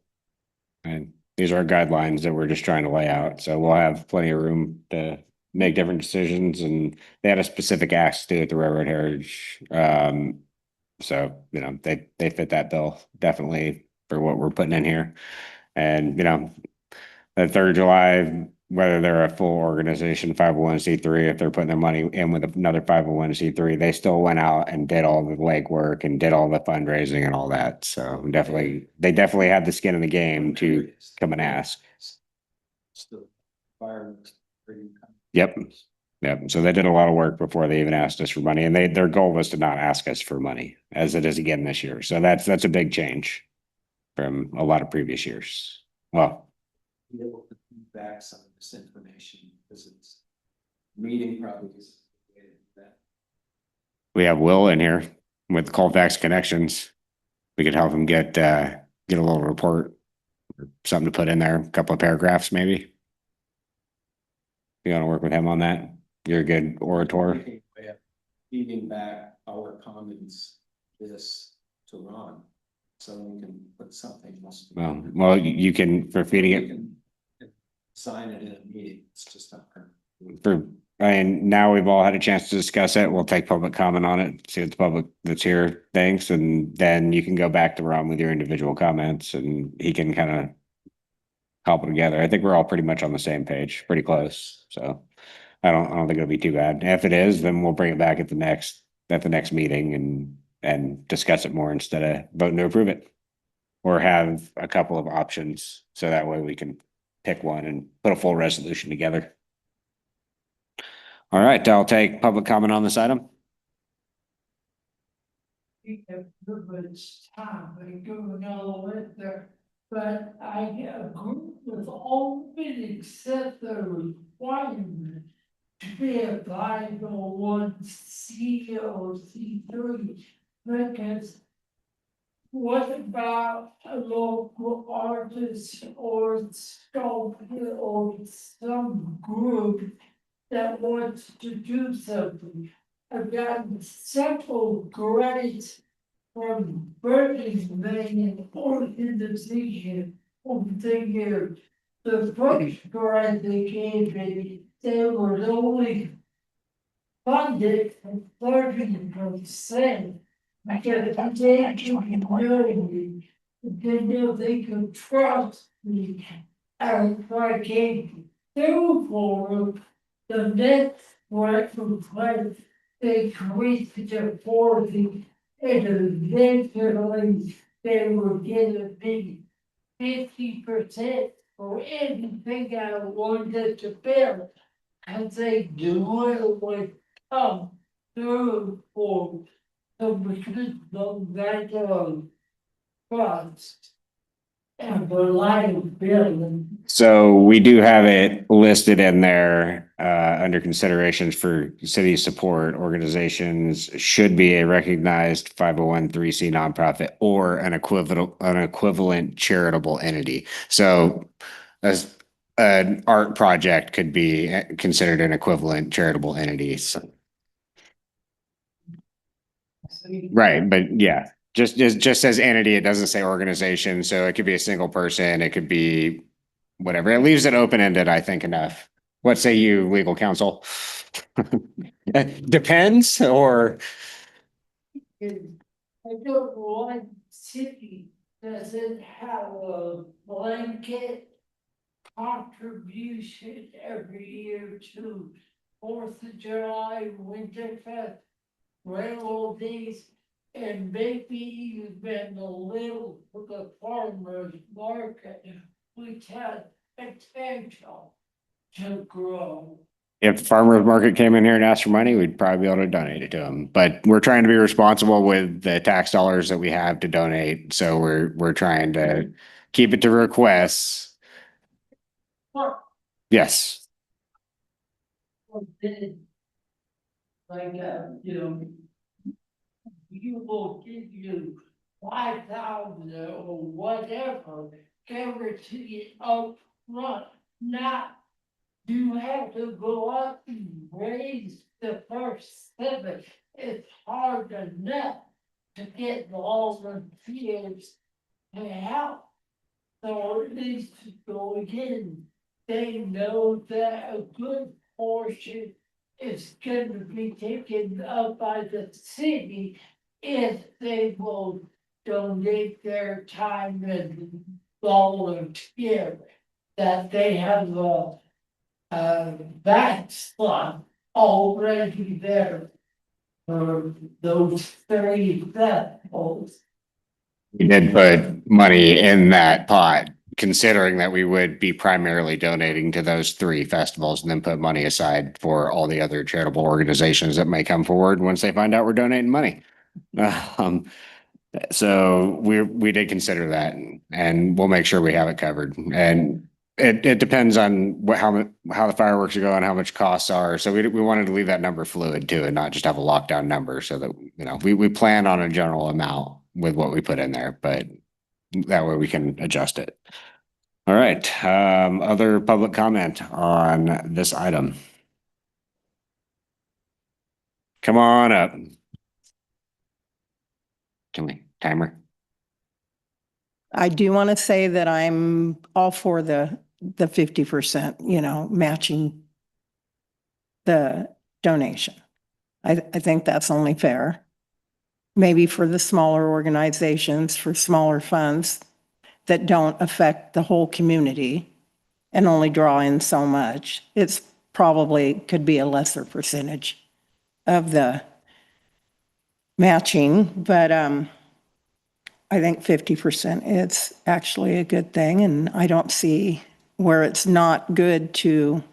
And these are guidelines that we're just trying to lay out. So we'll have plenty of room to make different decisions. And they had a specific ask to do at the Railroad Heritage. So, you know, they fit that bill definitely for what we're putting in here. And, you know, the 3rd of July, whether they're a full organization, 501c3, if they're putting their money in with another 501c3, they still went out and did all the legwork and did all the fundraising and all that. So they definitely had the skin in the game to come and ask. Yep. Yep. So they did a lot of work before they even asked us for money, and their goal was to not ask us for money, as it is again this year. So that's a big change from a lot of previous years. Well, Be able to feed back some of this information because it's meeting probably is that. we have Will in here with Colfax connections. we could help him get a little report, or something to put in there, a couple of paragraphs maybe. You want to work with him on that? You're a good orator. Feeding back our comments, this to Ron, so we can put something. Well, you can, for feeding it. Sign it in a meeting, it's just not. Now we've all had a chance to discuss it. We'll take public comment on it, see what the public that's here thinks, and then you can go back to Ron with your individual comments and he can kind of cobble together. I think we're all pretty much on the same page, pretty close. So I don't think it'll be too bad. If it is, then we'll bring it back at the next meeting and discuss it more instead of voting to approve it. Or have a couple of options, so that way we can pick one and put a full resolution together. All right, I'll take public comment on this item. We have privileged time, I don't know it there, but I agree with all of it except the requirement to be a 501c or C3, because what about a local artist or sculptor or some group that wants to do something? I've gotten several grants from Burning Man and organization over the years. The first grant they gave me, they were only funded for 30%. Because they didn't know me, they knew they could trust me. And if I came through for them, the next grant was they increased it for the, and eventually they were giving me 50% for anything I wanted to build. And they knew it would come through for me. So we could go back on trust and reliability. So we do have it listed in there under considerations for city support. Organizations should be a recognized 501(c) nonprofit or an equivalent charitable entity. So as an art project could be considered an equivalent charitable entity. So. Right, but yeah, just says entity, it doesn't say organization, so it could be a single person, it could be whatever. It leaves it open-ended, I think, enough. What say you, legal counsel? Depends, or I don't know why city doesn't have a blanket contribution every year to 4th of July, Winterfest, railroad days, and maybe even a little for the farmers market, which has potential to grow. if the farmer's market came in here and asked for money, we'd probably be able to donate it to them. But we're trying to be responsible with the tax dollars that we have to donate, so we're trying to keep it to requests. Yes. Like, you will give you 5,000 or whatever, guarantee it up front, not you have to go up and raise the first 7. It's hard enough to get volunteers to help. So at least going in, they know that a good portion is going to be taken up by the city if they will donate their time and volunteer. That they have a backstop already there for those 30 festivals. We did put money in that pot, considering that we would be primarily donating to those 3 festivals, and then put money aside for all the other charitable organizations that may come forward once they find out we're donating money. So we did consider that, and we'll make sure we have it covered. And it depends on how the fireworks are going, how much costs are. So we wanted to leave that number fluid too, and not just have a lockdown number, so that we plan on a general amount. with what we put in there, but that way we can adjust it. All right, other public comment on this item? Come on up. Can we timer? I do want to say that I'm all for the 50%, matching the donation. I think that's only fair. Maybe for the smaller organizations, for smaller funds that don't affect the whole community and only draw in so much, it's probably could be a lesser percentage of the matching, but I think 50% is actually a good thing, and I don't see where it's not good to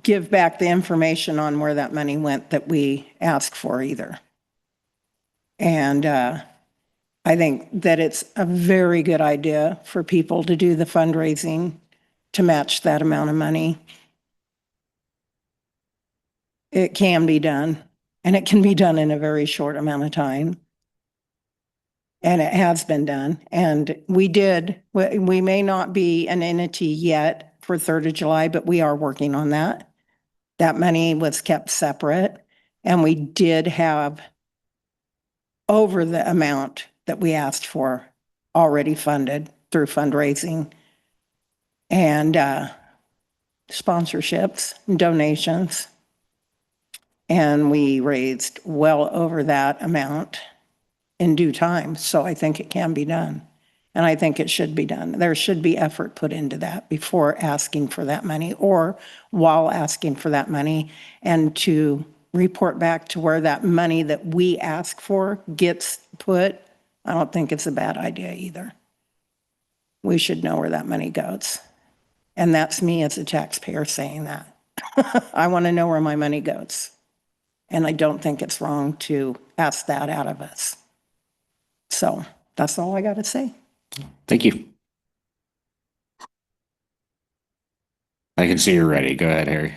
give back the information on where that money went that we asked for either. And I think that it's a very good idea for people to do the fundraising to match that amount of money. It can be done, and it can be done in a very short amount of time. And it has been done. And we may not be an entity yet for 3rd of July, but we are working on that. That money was kept separate, and we did have over the amount that we asked for already funded through fundraising and sponsorships and donations. And we raised well over that amount in due time. So I think it can be done. And I think it should be done. There should be effort put into that before asking for that money or while asking for that money, and to report back to where that money that we ask for gets put. I don't think it's a bad idea either. We should know where that money goes. And that's me as a taxpayer saying that. I want to know where my money goes. And I don't think it's wrong to ask that out of us. So that's all I got to say. Thank you. I can see you're ready. Go ahead, Harry.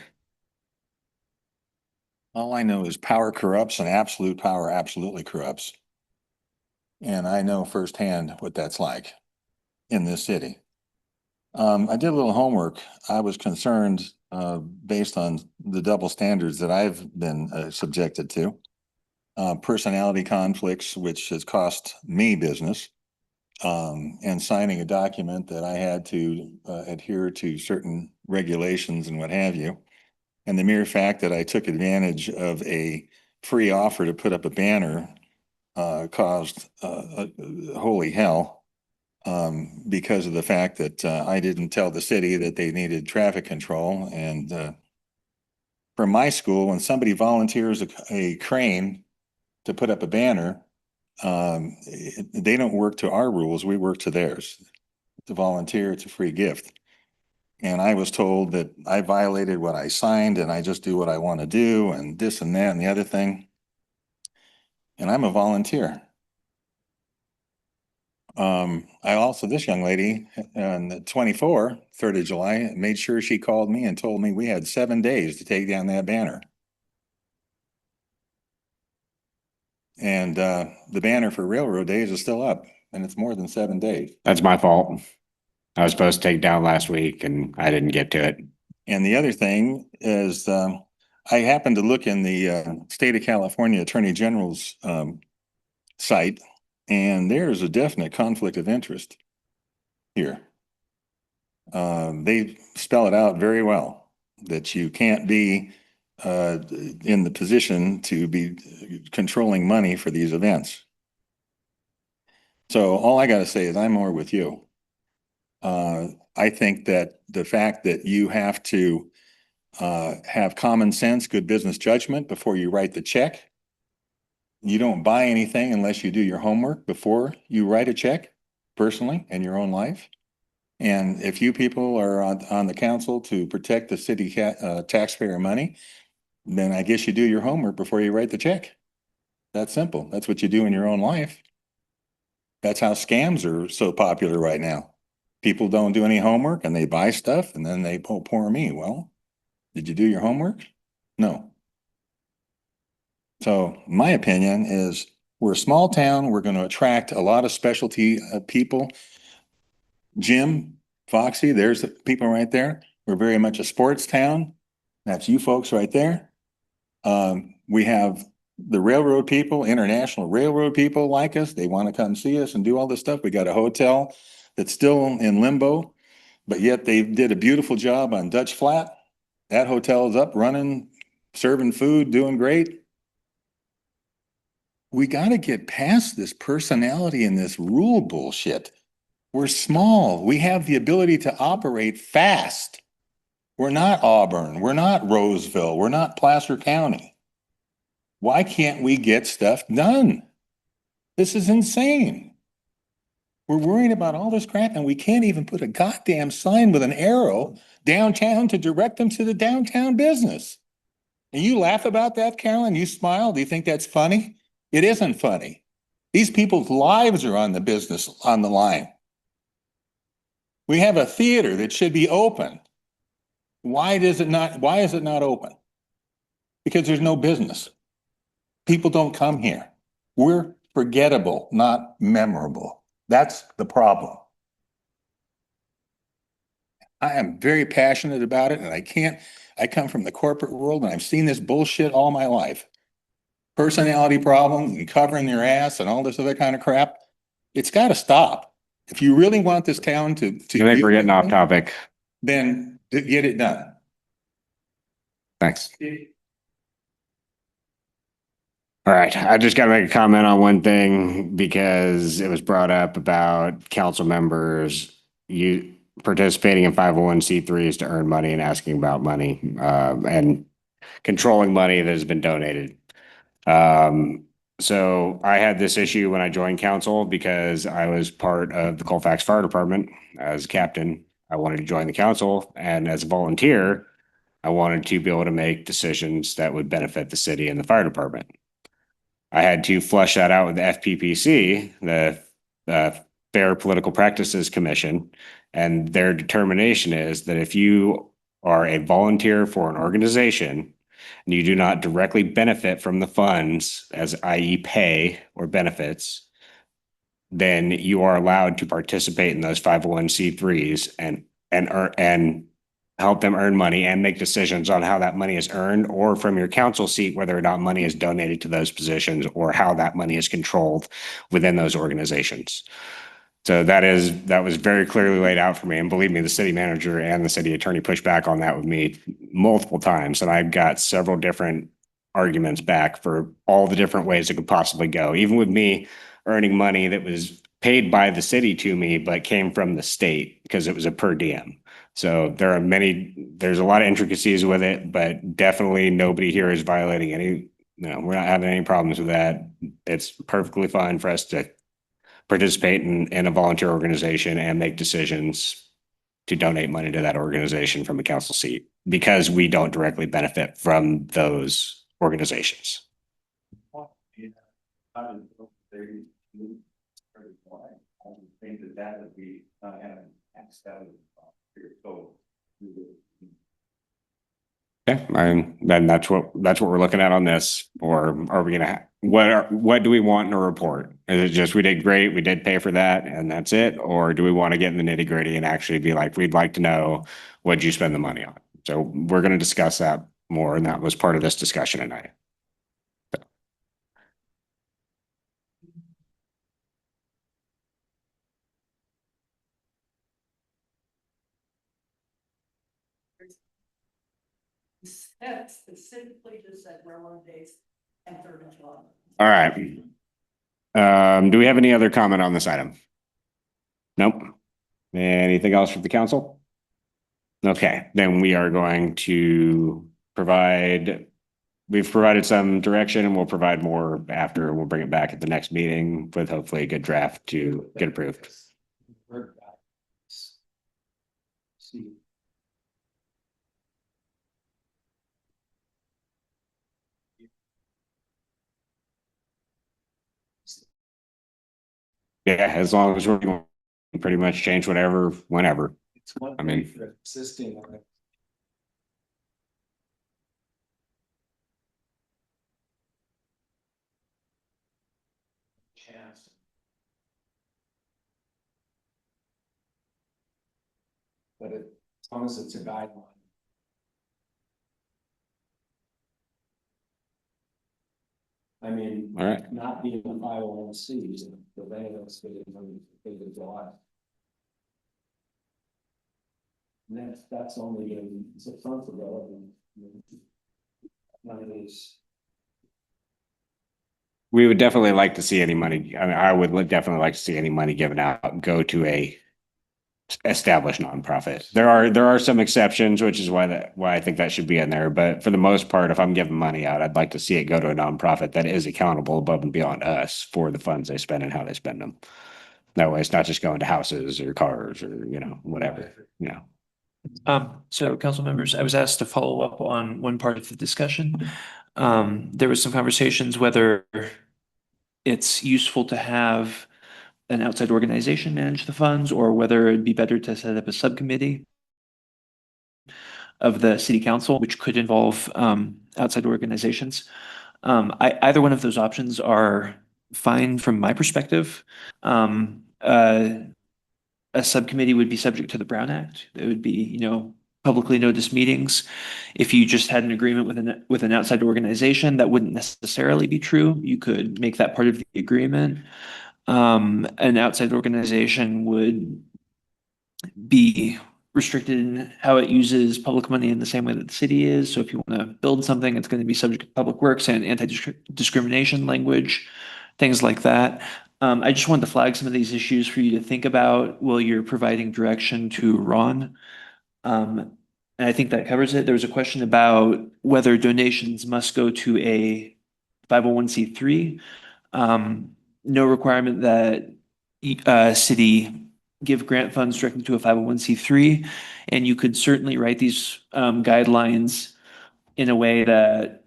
All I know is power corrupts and absolute power absolutely corrupts. And I know firsthand what that's like in this city. I did a little homework. I was concerned based on the double standards that I've been subjected to. Personality conflicts, which has cost me business, and signing a document that I had to adhere to certain regulations and what have you. And the mere fact that I took advantage of a free offer to put up a banner caused holy hell, because of the fact that I didn't tell the city that they needed traffic control. And for my school, when somebody volunteers a crane to put up a banner, they don't work to our rules, we work to theirs. To volunteer, it's a free gift. And I was told that I violated what I signed and I just do what I want to do and this and that and the other thing. And I'm a volunteer. I also, this young lady on the 24th, 3rd of July, made sure she called me and told me we had 7 days to take down that banner. And the banner for Railroad Days is still up, and it's more than 7 days. That's my fault. I was supposed to take down last week and I didn't get to it. And the other thing is, I happened to look in the state of California Attorney General's site, and there's a definite conflict of interest here. They spell it out very well, that you can't be in the position to be controlling money for these events. So all I got to say is I'm more with you. I think that the fact that you have to have common sense, good business judgment before you write the check. You don't buy anything unless you do your homework before you write a check, personally, in your own life. And if you people are on the council to protect the city taxpayer money, then I guess you do your homework before you write the check. That's simple. That's what you do in your own life. That's how scams are so popular right now. People don't do any homework and they buy stuff and then they poor me. Well, did you do your homework? No. So my opinion is We're a small town. We're going to attract a lot of specialty people. Jim, Foxy, there's the people right there. We're very much a sports town. That's you folks right there. We have the railroad people, international railroad people like us. They want to come see us and do all this stuff. We got a hotel that's still in limbo, but yet they did a beautiful job on Dutch Flat. That hotel is up, running, serving food, doing great. We got to get past this personality and this rule bullshit. We're small. We have the ability to operate fast. We're not Auburn. We're not Roseville. We're not Placer County. Why can't we get stuff done? This is insane. We're worrying about all this crap and we can't even put a goddamn sign with an arrow downtown to direct them to the downtown business. And you laugh about that, Carolyn? You smile? Do you think that's funny? It isn't funny. These people's lives are on the business, on the line. We have a theater that should be open. Why is it not open? Because there's no business. People don't come here. We're forgettable, not memorable. That's the problem. I am very passionate about it, and I come from the corporate world and I've seen this bullshit all my life. Personality problems and covering their ass and all this other kind of crap. It's got to stop. If you really want this town to I think we're getting off topic. then get it done. Thanks. All right, I just got to make a comment on one thing because it was brought up about council members you participating in 501c3s to earn money and asking about money and controlling money that has been donated. So I had this issue when I joined council because I was part of the Colfax Fire Department as captain. I wanted to join the council, and as a volunteer, I wanted to be able to make decisions that would benefit the city and the fire department. I had to flush that out with the FPPC, the Fair Political Practices Commission, and their determination is that if you are a volunteer for an organization and you do not directly benefit from the funds, as i.e. pay or benefits, then you are allowed to participate in those 501c3s and help them earn money and make decisions on how that money is earned, or from your council seat, whether or not money is donated to those positions or how that money is controlled within those organizations. So that was very clearly laid out for me. And believe me, the city manager and the city attorney pushed back on that with me multiple times. And I've got several different arguments back for all the different ways it could possibly go. Even with me earning money that was paid by the city to me, but came from the state because it was a per diem. So there's a lot of intricacies with it, but definitely nobody here is violating any, we're not having any problems with that. It's perfectly fine for us to participate in a volunteer organization and make decisions to donate money to that organization from a council seat because we don't directly benefit from those organizations. Okay, then that's what we're looking at on this. Or are we gonna what do we want in a report? Is it just we did great, we did pay for that, and that's it? Or do we want to get in the nitty gritty and actually be like, we'd like to know what you spend the money on? So we're going to discuss that more, and that was part of this discussion tonight. Specifically just said railroad days and third and twelve. All right. Do we have any other comment on this item? Nope. Anything else from the council? Okay, then we are going to we've provided some direction and we'll provide more after. We'll bring it back at the next meeting with hopefully a good draft to get approved. Yeah, as long as we're pretty much change whatever, whenever. I mean, existing. but as long as it's a guideline. I mean, All right. not being a 501c, the way that's getting in July. And that's only been 6 months ago. None of these. We would definitely like to see any money. I mean, I would definitely like to see any money given out go to a established nonprofit. There are some exceptions, which is why I think that should be in there. But for the most part, if I'm giving money out, I'd like to see it go to a nonprofit that is accountable above and beyond us for the funds they spend and how they spend them. That way, it's not just going to houses or cars or whatever. So council members, I was asked to follow up on one part of the discussion. There was some conversations whether it's useful to have an outside organization manage the funds or whether it'd be better to set up a subcommittee of the city council, which could involve outside organizations. Either one of those options are fine from my perspective. A subcommittee would be subject to the Brown Act. It would be, publicly noticed meetings. If you just had an agreement with an outside organization, that wouldn't necessarily be true. You could make that part of the agreement. An outside organization would be restricted in how it uses public money in the same way that the city is. So if you want to build something, it's going to be subject to public works and anti-discrimination language, things like that. I just wanted to flag some of these issues for you to think about while you're providing direction to Ron. And I think that covers it. There was a question about whether donations must go to a 501c3. No requirement that city give grant funds directly to a 501c3. And you could certainly write these guidelines in a way that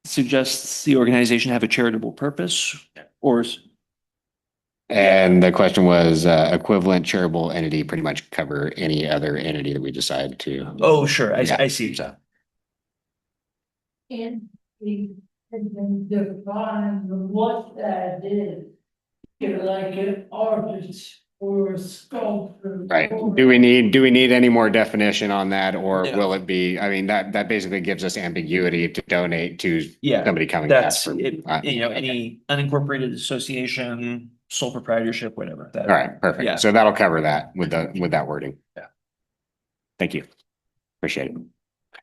suggests the organization have a charitable purpose or. And the question was equivalent charitable entity pretty much cover any other entity that we decide to. Oh, sure. Yeah. I see. So, And then define what that is. Like an artist or a sculptor. right. Do we need any more definition on that, or No. will it be? I mean, that basically gives us ambiguity to donate to somebody coming That's back from. it, any unincorporated association, sole proprietorship, whatever. That, All right, perfect. Yeah. So that'll cover that with that wording. Yeah. Thank you. Appreciate it.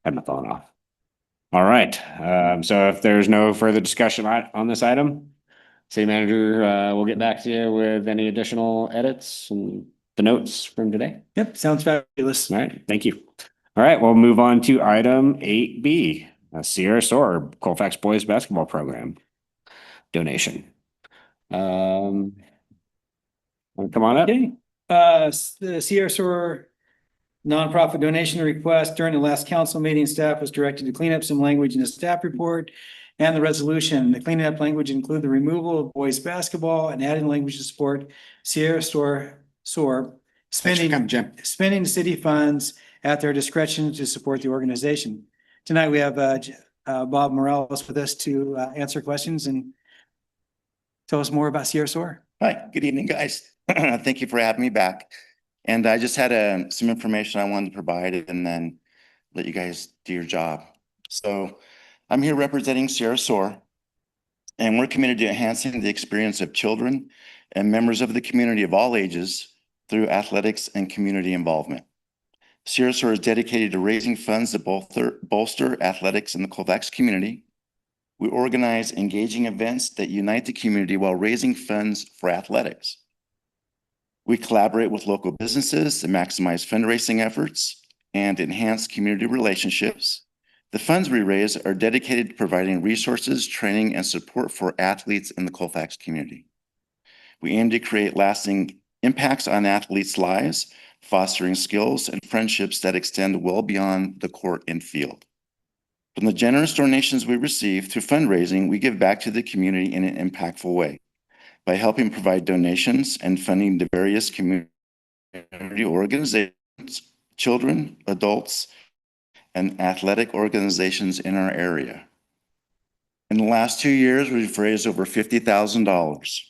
Had my phone off. All right. So if there's no further discussion on this item, city manager will get back to you with any additional edits and the notes from today. Yep, sounds fabulous. All right, thank you. All right, we'll move on to item 8B, Sierra Soar Colfax Boys Basketball Program donation. Come on up. Okay, the Sierra Soar nonprofit donation request during the last council meeting, staff was directed to clean up some language in the staff report and the resolution. The cleanup language include the removal of boys basketball and adding language to support Sierra Soar spending city funds at their discretion to support the organization. Tonight, we have Bob Morales with us to answer questions and tell us more about Sierra Soar. Hi, good evening, guys. Thank you for having me back. And I just had some information I wanted to provide and then let you guys do your job. So I'm here representing Sierra Soar, and we're committed to enhancing the experience of children and members of the community of all ages through athletics and community involvement. Sierra Soar is dedicated to raising funds to bolster athletics in the Colfax community. We organize engaging events that unite the community while raising funds for athletics. We collaborate with local businesses to maximize fundraising efforts and enhance community relationships. The funds we raise are dedicated to providing resources, training, and support for athletes in the Colfax community. We aim to create lasting impacts on athletes' lives, fostering skills and friendships that extend well beyond the court and field. From the generous donations we receive through fundraising, we give back to the community in an impactful way by helping provide donations and funding the various community organizations, children, adults, and athletic organizations in our area. In the last 2 years, we've raised over $50,000.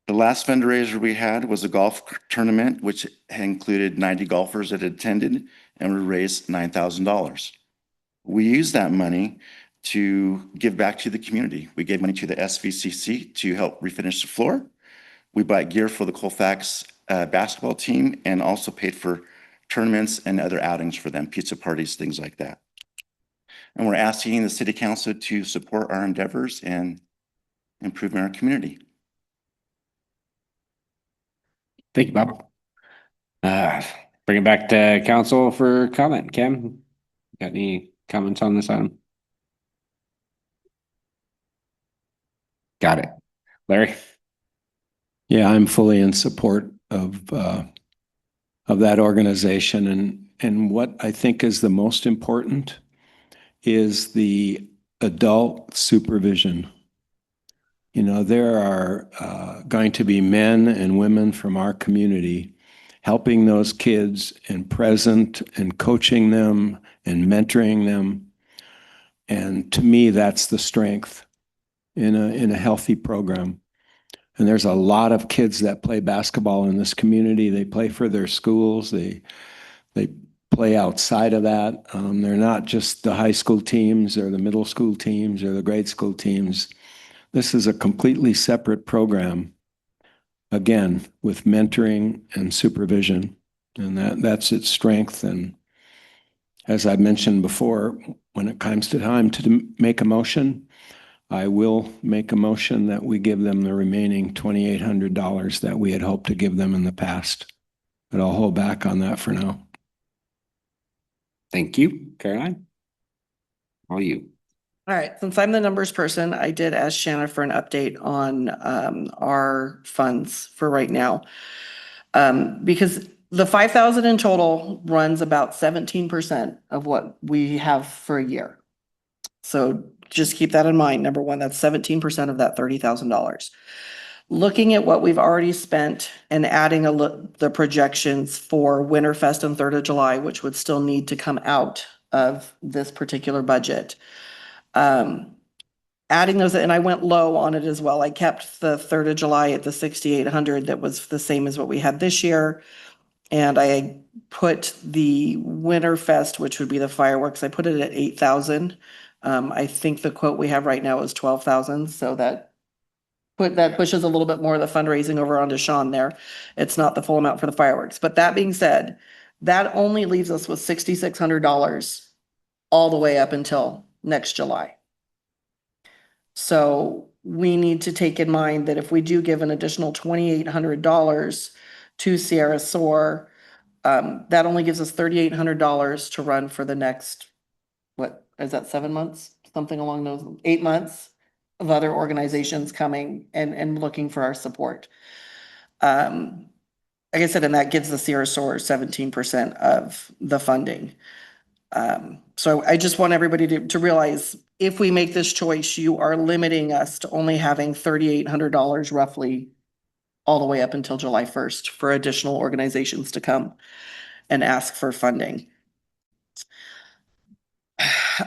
The last fundraiser we had was a golf tournament, which included 90 golfers that attended, and we raised $9,000. We used that money to give back to the community. We gave money to the SVCC to help refinish the floor. We bought gear for the Colfax basketball team and also paid for tournaments and other outings for them, pizza parties, things like that. And we're asking the city council to support our endeavors and improve our community. Thank you, Bob. Bring it back to council for comment. Cam, got any comments on this item? Got it. Larry? Yeah, I'm fully in support of that organization. And what I think is the most important is the adult supervision. You know, there are going to be men and women from our community helping those kids and present and coaching them and mentoring them. And to me, that's the strength in a healthy program. And there's a lot of kids that play basketball in this community. They play for their schools. They play outside of that. They're not just the high school teams or the middle school teams or the grade school teams. This is a completely separate program, again, with mentoring and supervision. And that's its strength. And as I mentioned before, when it comes to time to make a motion, I will make a motion that we give them the remaining $2,800 that we had hoped to give them in the past. But I'll hold back on that for now. Thank you. Caroline? All you. All right, since I'm the numbers person, I did ask Shanna for an update on our funds for right now. Because the 5,000 in total runs about 17% of what we have for a year. So just keep that in mind. Number one, that's 17% of that $30,000. Looking at what we've already spent and adding the projections for Winterfest and 3rd of July, which would still need to come out of this particular budget. Adding those, and I went low on it as well. I kept the 3rd of July at the 6,800. That was the same as what we had this year. And I put the Winterfest, which would be the fireworks, I put it at 8,000. I think the quote we have right now is 12,000. So that pushes a little bit more of the fundraising over onto Sean there. It's not the full amount for the fireworks. But that being said, that only leaves us with $6,600 all the way up until next July. So we need to take in mind that if we do give an additional $2,800 to Sierra Soar, that only gives us $3,800 to run for the next, what is that, 7 months? Something along those 8 months of other organizations coming and looking for our support. Like I said, and that gives the Sierra Soar 17% of the funding. So I just want everybody to realize if we make this choice, you are limiting us to only having $3,800 roughly all the way up until July 1st for additional organizations to come and ask for funding.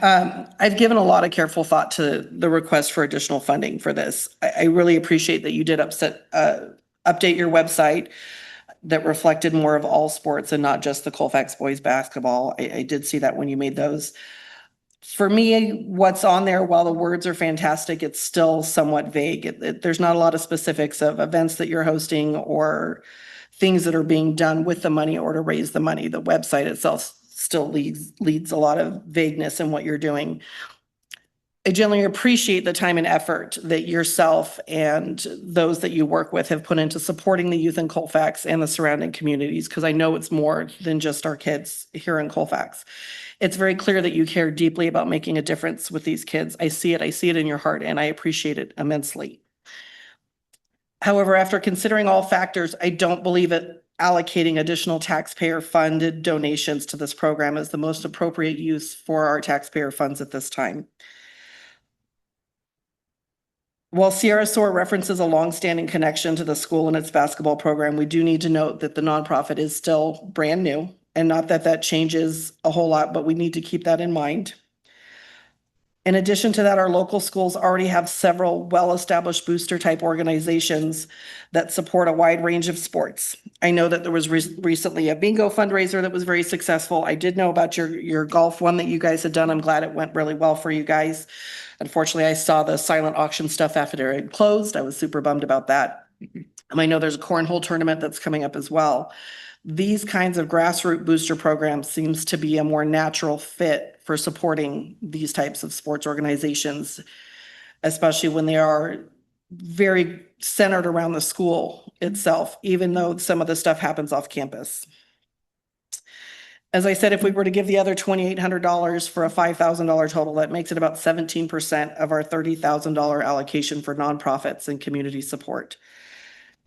I've given a lot of careful thought to the request for additional funding for this. I really appreciate that you did update your website that reflected more of all sports and not just the Colfax boys basketball. I did see that when you made those. For me, what's on there, while the words are fantastic, it's still somewhat vague. There's not a lot of specifics of events that you're hosting or things that are being done with the money or to raise the money. The website itself still leads a lot of vagueness in what you're doing. I generally appreciate the time and effort that yourself and those that you work with have put into supporting the youth in Colfax and the surrounding communities, because I know it's more than just our kids here in Colfax. It's very clear that you care deeply about making a difference with these kids. I see it in your heart, and I appreciate it immensely. However, after considering all factors, I don't believe it allocating additional taxpayer-funded donations to this program is the most appropriate use for our taxpayer funds at this time. While Sierra Soar references a longstanding connection to the school and its basketball program, we do need to note that the nonprofit is still brand new, and not that that changes a whole lot, but we need to keep that in mind. In addition to that, our local schools already have several well-established booster type organizations that support a wide range of sports. I know that there was recently a bingo fundraiser that was very successful. I did know about your golf one that you guys had done. I'm glad it went really well for you guys. Unfortunately, I saw the silent auction stuff after it closed. I was super bummed about that. I know there's a cornhole tournament that's coming up as well. These kinds of grassroots booster programs seems to be a more natural fit for supporting these types of sports organizations, especially when they are very centered around the school itself, even though some of the stuff happens off campus. As I said, if we were to give the other $2,800 for a $5,000 total, that makes it about 17% of our $30,000 allocation for nonprofits and community support.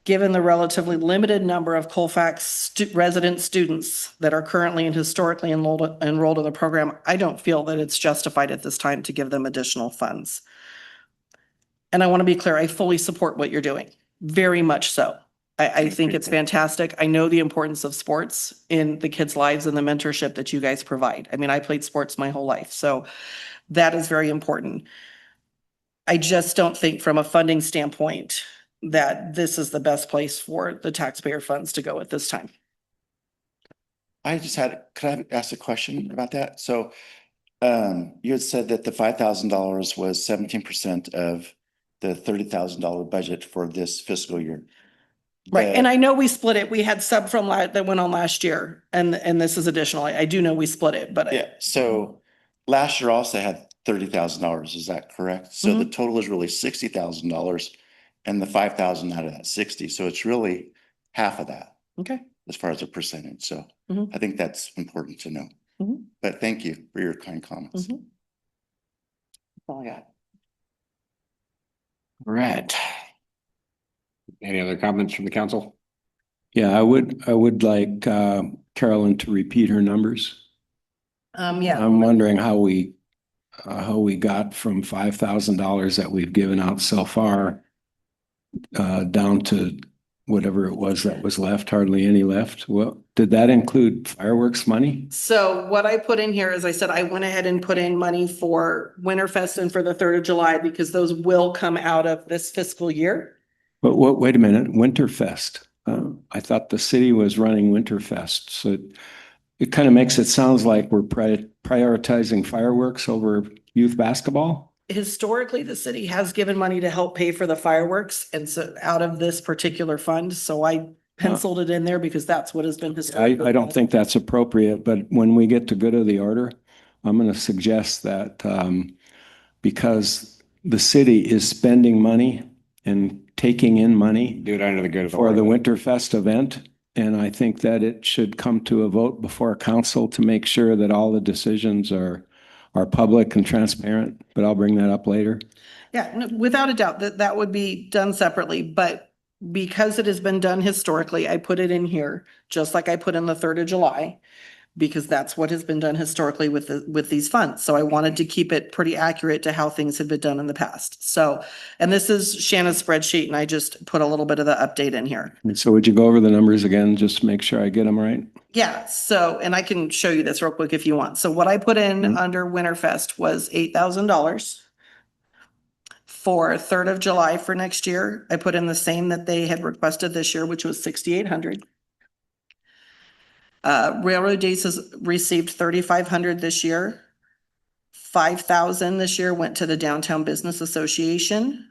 Given the relatively limited number of Colfax resident students that are currently and historically enrolled in the program, I don't feel that it's justified at this time to give them additional funds. And I want to be clear, I fully support what you're doing, very much so. I think it's fantastic. I know the importance of sports in the kids' lives and the mentorship that you guys provide. I mean, I played sports my whole life, so that is very important. I just don't think from a funding standpoint that this is the best place for the taxpayer funds to go at this time. Could I ask a question about that? So you had said that the $5,000 was 17% of the $30,000 budget for this fiscal year. Right, and I know we split it. We had sub from that went on last year, and this is additional. I do know we split it, but Yeah, so last year also had $30,000, is that correct? So the total is really $60,000 and the 5,000 out of that 60, so it's really half of that. Okay. As far as a percentage, so Mhm. I think that's important to know. Mhm. But thank you for your kind comments. That's all I got. All right. Any other comments from the council? Yeah, I would like Carolyn to repeat her numbers. Yeah. I'm wondering how we got from $5,000 that we've given out so far down to whatever it was that was left, hardly any left. Well, did that include fireworks money? So what I put in here is I said I went ahead and put in money for Winterfest and for the 3rd of July because those will come out of this fiscal year. But wait a minute, Winterfest. I thought the city was running Winterfest, so it kind of makes it sounds like we're prioritizing fireworks over youth basketball. Historically, the city has given money to help pay for the fireworks, and so out of this particular fund, so I penciled it in there because that's what has been historically. I don't think that's appropriate, but when we get to good of the order, I'm going to suggest that because the city is spending money and taking in money Do it under the good of the for the order. Winterfest event, and I think that it should come to a vote before council to make sure that all the decisions are public and transparent, but I'll bring that up later. Yeah, no, without a doubt, that would be done separately, but because it has been done historically, I put it in here, just like I put in the 3rd of July, because that's what has been done historically with these funds. So I wanted to keep it pretty accurate to how things have been done in the past. So, and this is Shanna's spreadsheet, and I just put a little bit of the update in here. And so would you go over the numbers again, just to make sure I get them right? Yeah, so, and I can show you this real quick if you want. So what I put in under Winterfest was $8,000. For 3rd of July for next year, I put in the same that they had requested this year, which was 6,800. Railroad Days has received 3,500 this year. 5,000 this year went to the Downtown Business Association.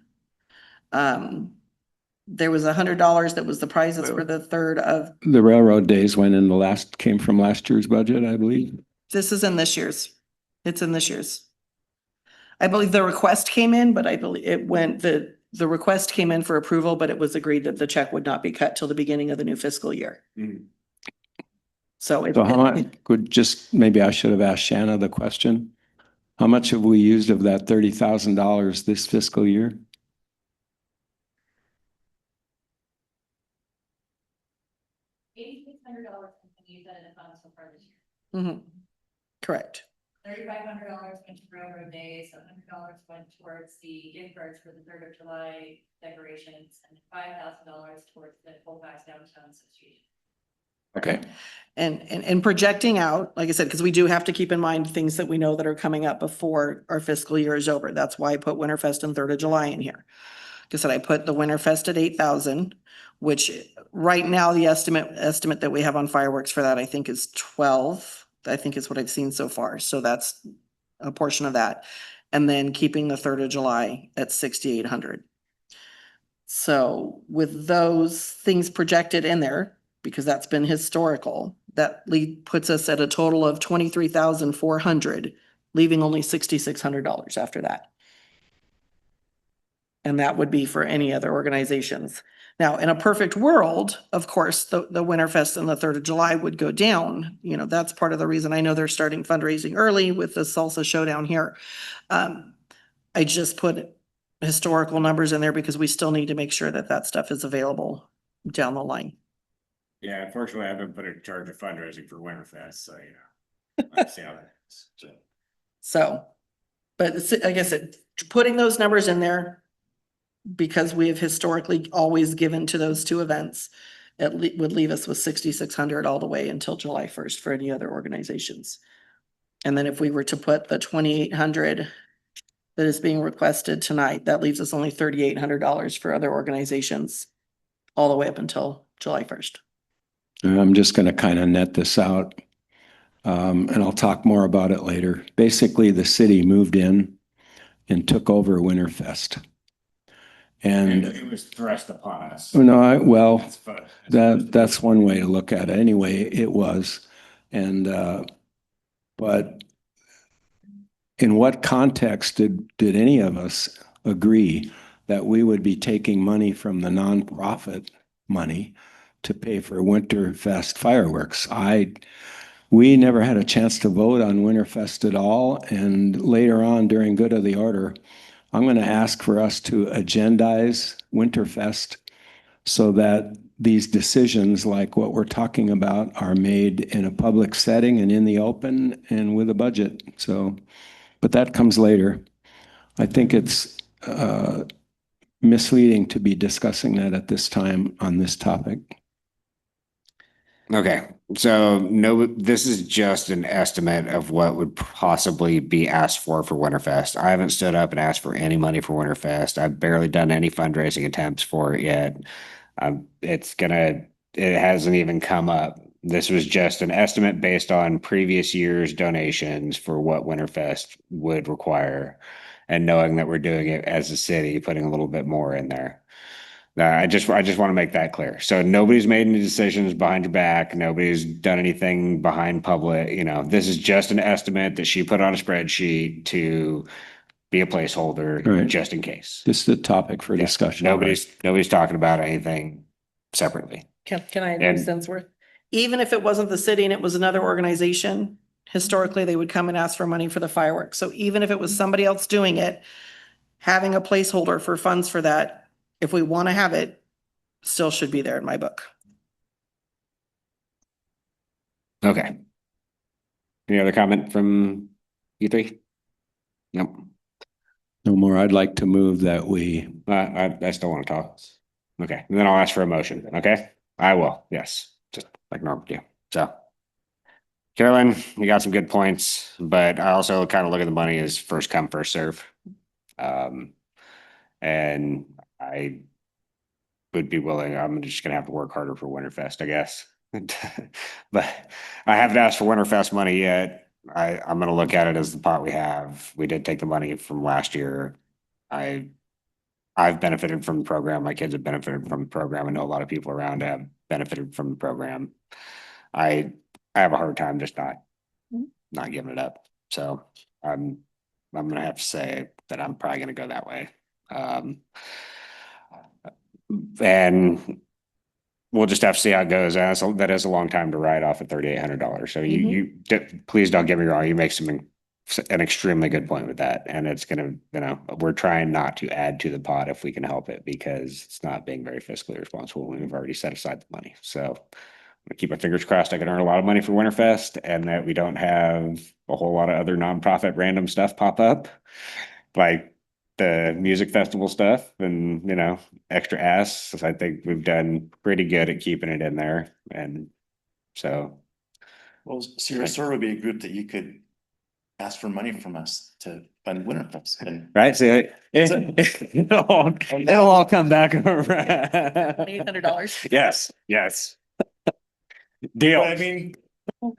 There was $100 that was the prizes for the 3rd of. The Railroad Days came from last year's budget, I believe. This is in this year's. It's in this year's. I believe the request came in, but I believe it went, the request came in for approval, but it was agreed that the check would not be cut till the beginning of the new fiscal year. So. So how much maybe I should have asked Shanna the question. How much have we used of that $30,000 this fiscal year? $8,600 has been used out of the funds so far this year. Mhm. Correct. $3,500 went to Railroad Days, $100 went towards the gift cards for the 3rd of July decorations, and $5,000 towards the Colfax Downtown Association. Okay. And projecting out, like I said, because we do have to keep in mind things that we know that are coming up before our fiscal year is over. That's why I put Winterfest and 3rd of July in here. Like I said, I put the Winterfest at 8,000, which right now the estimate that we have on fireworks for that, I think is 12. I think is what I've seen so far. So that's a portion of that. And then keeping the 3rd of July at 6,800. So with those things projected in there, because that's been historical, that puts us at a total of 23,400, leaving only $6,600 after that. And that would be for any other organizations. Now, in a perfect world, of course, the Winterfest and the 3rd of July would go down. You know, that's part of the reason I know they're starting fundraising early with the Salsa Showdown here. I just put historical numbers in there because we still need to make sure that that stuff is available down the line. Yeah, unfortunately, I haven't put in charge of fundraising for Winterfest, so you know, let's see how that is. So, but like I said, putting those numbers in there, because we have historically always given to those two events, it would leave us with 6,600 all the way until July 1st for any other organizations. And then if we were to put the 2,800 that is being requested tonight, that leaves us only $3,800 for other organizations all the way up until July 1st. I'm just going to kind of net this out, and I'll talk more about it later. Basically, the city moved in and took over Winterfest. And it was thrust upon us. No, that's one way to look at it. Anyway, it was. And but in what context did any of us agree that we would be taking money from the nonprofit money to pay for Winterfest fireworks? We never had a chance to vote on Winterfest at all. And later on, during good of the order, I'm going to ask for us to agendize Winterfest so that these decisions, like what we're talking about, are made in a public setting and in the open and with a budget. So, but that comes later. I think it's misleading to be discussing that at this time on this topic. Okay, so no, this is just an estimate of what would possibly be asked for Winterfest. I haven't stood up and asked for any money for Winterfest. I've barely done any fundraising attempts for it yet. It hasn't even come up. This was just an estimate based on previous year's donations for what Winterfest would require, and knowing that we're doing it as a city, putting a little bit more in there. I just want to make that clear. So nobody's made any decisions behind your back. Nobody's done anything behind public. You know, this is just an estimate that she put on a spreadsheet to be a placeholder, Right. just in case. Just a topic for discussion. Nobody's talking about anything separately. Can I have And- a sense worth? Even if it wasn't the city and it was another organization, historically, they would come and ask for money for the fireworks. So even if it was somebody else doing it, having a placeholder for funds for that, if we want to have it, still should be there in my book. Okay. Any other comment from you three? Nope. No more. I'd like to move that we. I still want to talk. Okay, and then I'll ask for a motion. Okay, I will. Yes, just like normal do. So, Carolyn, you got some good points, but I also kind of look at the money as first come, first serve. And I would be willing. I'm just gonna have to work harder for Winterfest, I guess. But I haven't asked for Winterfest money yet. I'm gonna look at it as the pot we have. We did take the money from last year. I've benefited from the program. My kids have benefited from the program. I know a lot of people around have benefited from the program. I have a hard time just not giving it up. So I'm gonna have to say that I'm probably gonna go that way. And we'll just have to see how it goes. That is a long time to write off at $3,800. So please don't get me wrong. You make an extremely good point with that. And it's going to, we're trying not to add to the pot if we can help it, because it's not being very fiscally responsible when we've already set aside the money. So I'm gonna keep my fingers crossed I can earn a lot of money for Winterfest, and that we don't have a whole lot of other nonprofit random stuff pop up, like the music festival stuff and, extra ass. I think we've done pretty good at keeping it in there. And so Well, Sierra Sora would be a group that you could ask for money from us to fund Winterfest. And Right? So it'll all come back around. $800. Yes, yes. Deal. but I mean,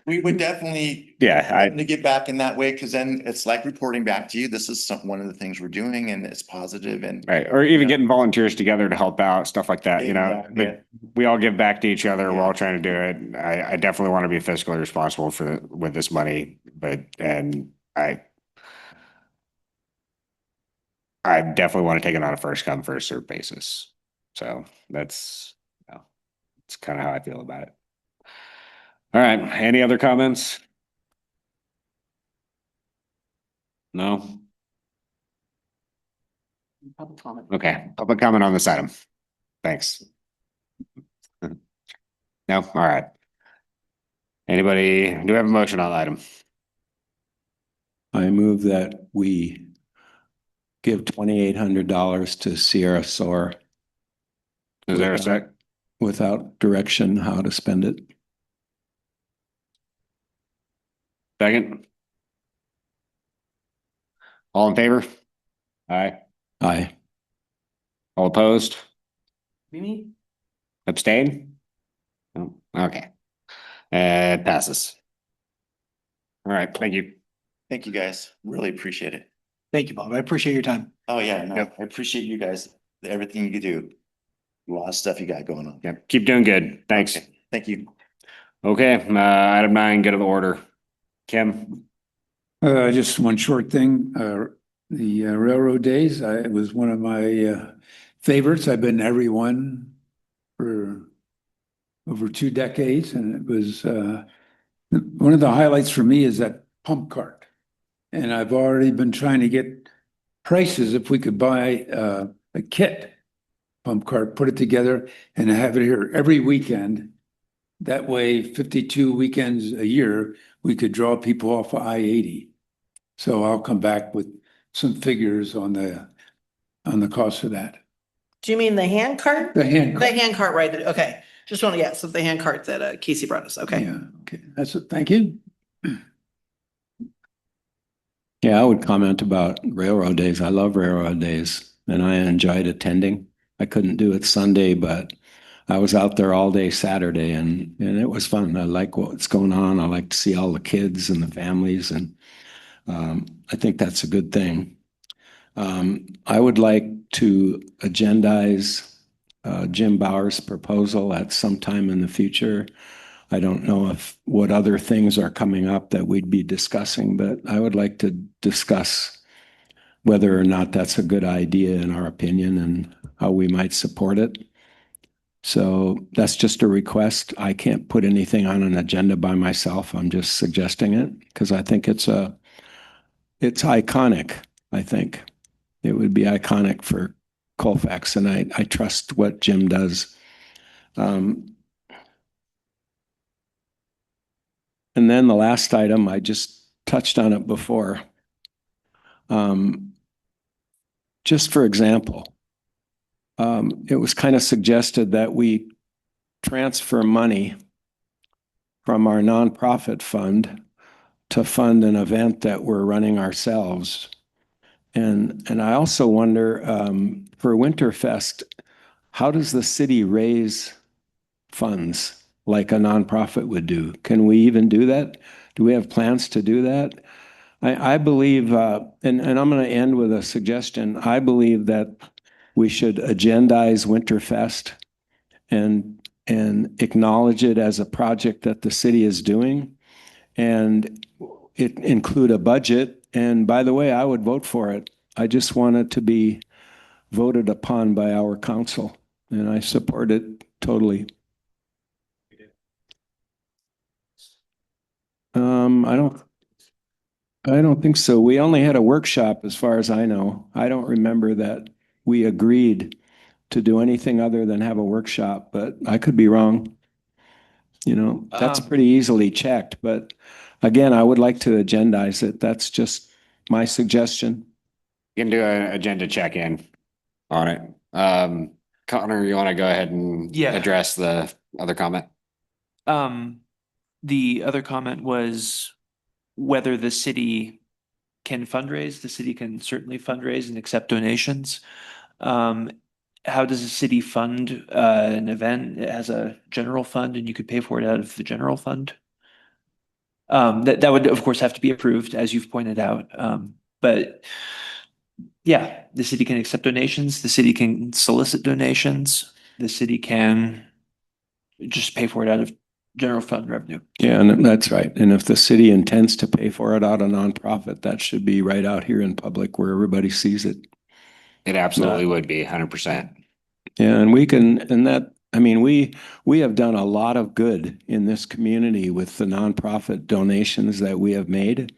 we would definitely Yeah, to get back in that way, because then it's like reporting back to you. This is one of the things we're doing, and it's positive. And right. Or even getting volunteers together to help out, stuff like that, Exactly. but we all give back to each other. We're Yeah. all trying to do it. I definitely want to be fiscally responsible with this money, and I definitely want to take it on a first come, first served basis. So that's kind of how I feel about it. All right. Any other comments? No? Public comment. Okay. Public comment on this item. Thanks. No? All right. Anybody, do we have a motion on the item? I move that we give $2,800 to Sierra Soar Is there a sec? without direction how to spend it. Second? All in favor? Aye. Aye. All opposed? Mimi? Abstain? No? Okay. It passes. All right. Thank you. thank you guys. Really appreciate it. Thank you, Bob. I appreciate your time. Oh, yeah, no, Yep. I appreciate you guys, everything you do. A lot of stuff you got going on. Yep. Keep doing good. Thanks. Okay, thank you. Okay. Item 9, go to the order. Kim? Just one short thing, the railroad days, it was one of my favorites. I've been to every one for over 2 decades, and it was one of the highlights for me is that pump cart. And I've already been trying to get prices if we could buy a kit pump cart, put it together and have it here every weekend. That way, 52 weekends a year, we could draw people off of I-80. So I'll come back with some figures on the cost of that. Do you mean the hand cart? The hand The cart. hand cart, right? Okay. Just want to, yeah, so the hand cart that Casey brought us. Okay. Yeah, okay, that's it. Thank you. Yeah, I would comment about railroad days. I love railroad days and I enjoyed attending. I couldn't do it Sunday, but I was out there all day Saturday and it was fun. I like what's going on. I like to see all the kids and the families, and I think that's a good thing. I would like to agendize Jim Bauer's proposal at some time in the future. I don't know what other things are coming up that we'd be discussing, but I would like to discuss whether or not that's a good idea in our opinion and how we might support it. So that's just a request. I can't put anything on an agenda by myself. I'm just suggesting it because I think it's iconic. I think it would be iconic for Colfax, and I trust what Jim does. And then the last item, I just touched on it before. Just for example, it was kind of suggested that we transfer money from our nonprofit fund to fund an event that we're running ourselves. And I also wonder, for Winterfest, how does the city raise funds like a nonprofit would do? Can we even do that? Do we have plans to do that? I believe, and I'm going to end with a suggestion. I believe that we should agendize Winterfest and acknowledge it as a project that the city is doing, and it include a budget. And by the way, I would vote for it. I just want it to be voted upon by our council, and I support it totally. I don't think so. We only had a workshop as far as I know. I don't remember that we agreed to do anything other than have a workshop, but I could be wrong. You know, that's pretty easily checked, but again, I would like to agendize it. That's just my suggestion. You can do an agenda check-in on it. Connor, you want to go ahead and Yeah. address the other comment? The other comment was whether the city can fundraise. The city can certainly fundraise and accept donations. How does the city fund an event? It has a general fund and you could pay for it out of the general fund. That would, of course, have to be approved, as you've pointed out. But yeah, the city can accept donations, the city can solicit donations, the city can just pay for it out of general fund revenue. Yeah, and that's right. And if the city intends to pay for it out of nonprofit, that should be right out here in public where everybody sees it. It absolutely would be 100%. Yeah, and we can, and that, I mean, we have done a lot of good in this community with the nonprofit donations that we have made.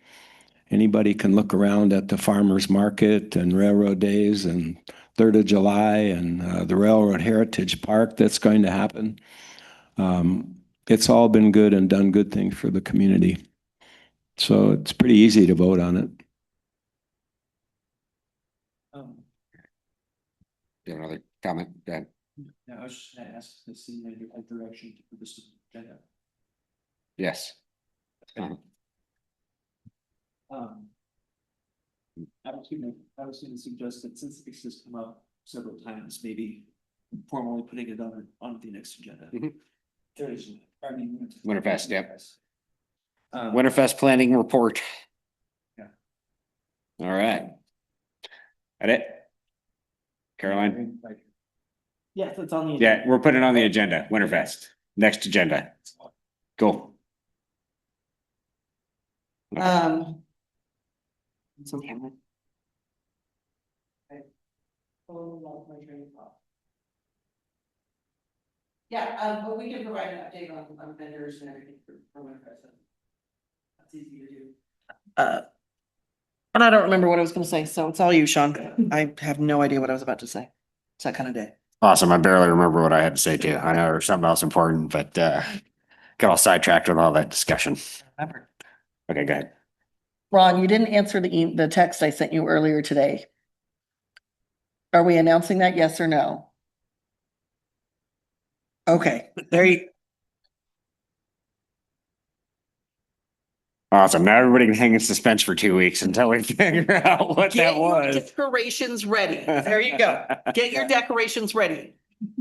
Anybody can look around at the farmers market and railroad days and 3rd of July and the Railroad Heritage Park that's going to happen. It's all been good and done good things for the community. So it's pretty easy to vote on it. Do you have another comment? Go ahead. No, I was just gonna ask the city manager what direction to put this agenda. Yes. I was gonna suggest that since this has come up several times, maybe formally putting it on the next agenda. Mhm. Winterfest. Winterfest, yep. Winterfest planning report. Yeah. All right. That it? Caroline? Yes, it's on the. Yeah, we're putting it on the agenda, Winterfest, next agenda. Cool. It's okay. Yeah, but we can provide an update on vendors and everything for Winterfest. That's easy to do. And I don't remember what I was gonna say, so it's all you, Sean. I have no idea what I was about to say. It's that kind of day. Awesome. I barely remember what I had to say too. I know there was something else important, but got all sidetracked with all that discussion. Remember. Okay, go ahead. Ron, you didn't answer the text I sent you earlier today. Are we announcing that, yes or no? Okay, there you. Awesome. Now everybody can hang in suspense for 2 weeks until we figure out what that was. Decorations ready. There you go. Get your decorations ready.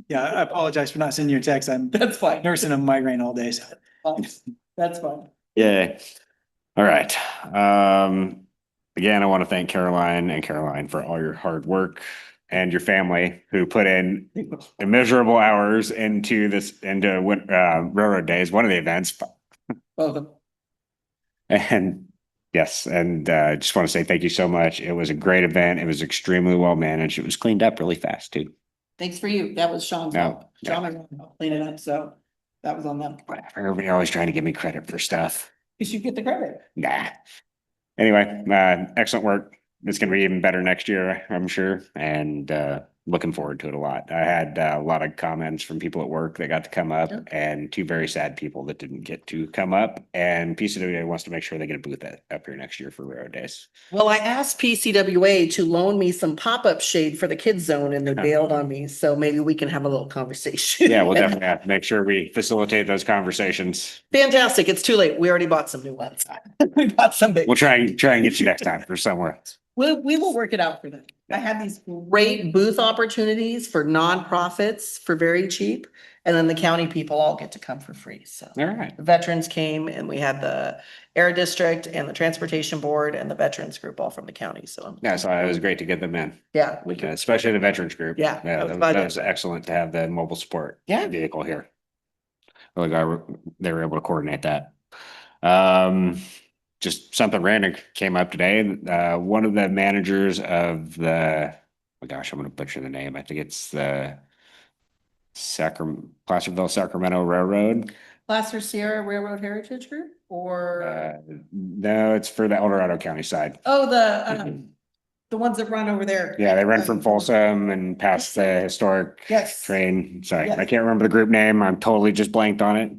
Yeah, I apologize for not sending you a text. I'm That's fine. nursing a migraine all day, so. That's fine. Yeah. All right. Again, I want to thank Caroline for all your hard work and your family who put in immeasurable hours into Railroad Days, one of the events. Both of them. And yes, and just want to say thank you so much. It was a great event. It was extremely well managed. It was cleaned up really fast too. Thanks for you. That was Sean's No, help. Sean and Ron helped clean it up, so that was on them. Whatever. Everybody always trying to give me credit for stuff. You should get the credit. Nah. Anyway, excellent work. It's going to be even better next year, I'm sure. And looking forward to it a lot. I had a lot of comments from people at work that got to come up and 2 very sad people that didn't get to come up. And PCWA wants to make sure they get a booth up here next year for Railroad Days. Well, I asked PCWA to loan me some pop-up shade for the kids zone and they bailed on me. So maybe we can have a little conversation. Yeah, we'll definitely have to make sure we facilitate those conversations. Fantastic. It's too late. We already bought some new ones. We bought some big. We'll try and get you next time for somewhere else. We will work it out for them. I have these great booth opportunities for nonprofits for very cheap. And then the county people all get to come for free. So All right. the veterans came and we had the Air District and the Transportation Board and the Veterans Group all from the county. So Yeah, so it was great to get them in. yeah, we can. Especially the veterans group. Yeah, That was excellent to have the mobile support Yeah. vehicle here. Really glad they were able to coordinate that. Just something random came up today. One of the managers of the, oh gosh, I'm going to butcher the name. I think it's the Placerville Sacramento Railroad. Placer Sierra Railroad Heritage Group or? No, it's for the El Dorado County side. Oh, the ones that run over there. Yeah, they run from Folsom and past the historic Yes. train. Sorry, Yes. I can't remember the group name. I'm totally just blanked on it.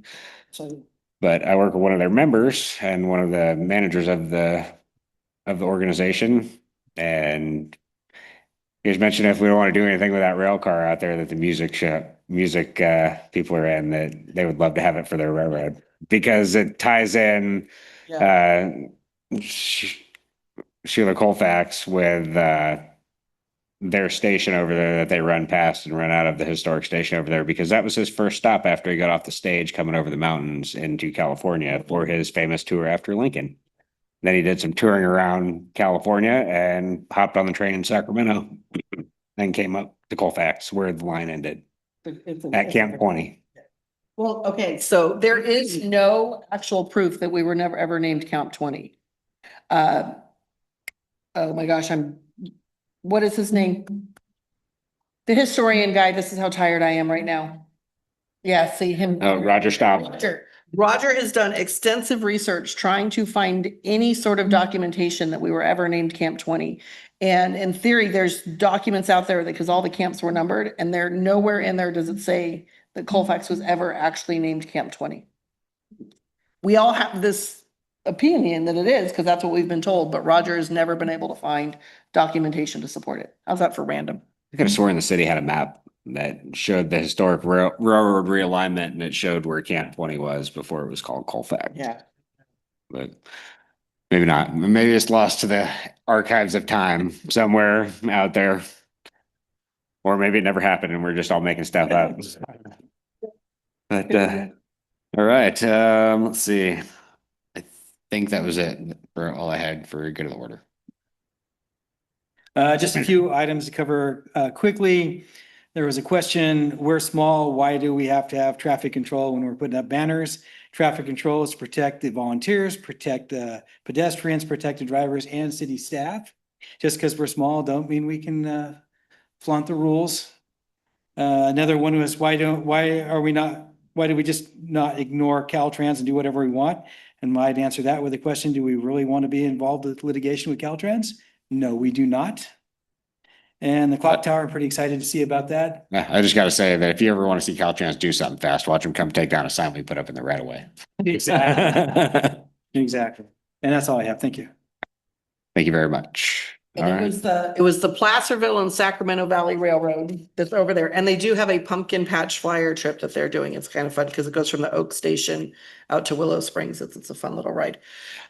So But I work with one of their members and one of the managers of the organization. And he was mentioning if we don't want to do anything with that rail car out there that the music people are in, that they would love to have it for their railroad. because it ties in, Sheila Colfax with, their station over there that they run past and run out of the historic station over there, because that was his first stop after he got off the stage coming over the mountains into California for his famous tour after Lincoln. Then he did some touring around California and hopped on the train in Sacramento, then came up to Colfax where the line ended at Camp 20. Well, okay, so there is no actual proof that we were never ever named Camp 20. Oh my gosh, what is his name? The historian guy, this is how tired I am right now. Yeah, see him. Oh, Roger Staub. Roger has done extensive research trying to find any sort of documentation that we were ever named Camp 20. And in theory, there's documents out there that, because all the camps were numbered, and there nowhere in there does it say that Colfax was ever actually named Camp 20. We all have this opinion that it is, because that's what we've been told, but Roger has never been able to find documentation to support it. How's that for random? I could have sworn the city had a map that showed the historic railroad realignment, and it showed where Camp 20 was before it was called Colfax. Yeah. But maybe not. Maybe it's lost to the archives of time somewhere out there. Or maybe it never happened and we're just all making stuff up. But all right, let's see. I think that was it for all I had for good of the order. Just a few items to cover quickly. There was a question, we're small, why do we have to have traffic control when we're putting up banners? Traffic control is to protect the volunteers, protect the pedestrians, protect the drivers and city staff. Just because we're small, don't mean we can flaunt the rules. Another one was, why do we just not ignore Caltrans and do whatever we want? And I'd answer that with a question, do we really want to be involved with litigation with Caltrans? No, we do not. And the clock tower, I'm pretty excited to see about that. I just got to say that if you ever want to see Caltrans do something fast, watch them come take down a sign we put up in the right of way. Exactly. Exactly. And that's all I have. Thank you. Thank you very much. And it was the Placerville and Sacramento Valley Railroad that's over there. And they do have a pumpkin patch flyer trip that they're doing. It's kind of fun because it goes from the Oak Station out to Willow Springs. It's a fun little ride.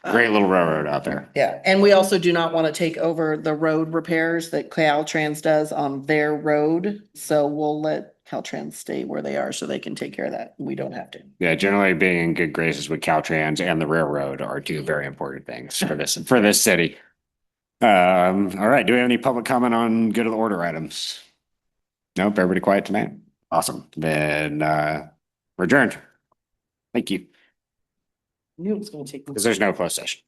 Great little railroad out there. Yeah, and we also do not want to take over the road repairs that Caltrans does on their road. So we'll let Caltrans stay where they are so they can take care of that. We don't have to. Yeah, generally being in good graces with Caltrans and the railroad are two very important things for this city. All right. Do we have any public comment on good of the order items? Nope. Everybody quiet tonight. Awesome. Then we're adjourned. Thank you. Knew it was going to take. Because there's no closed session.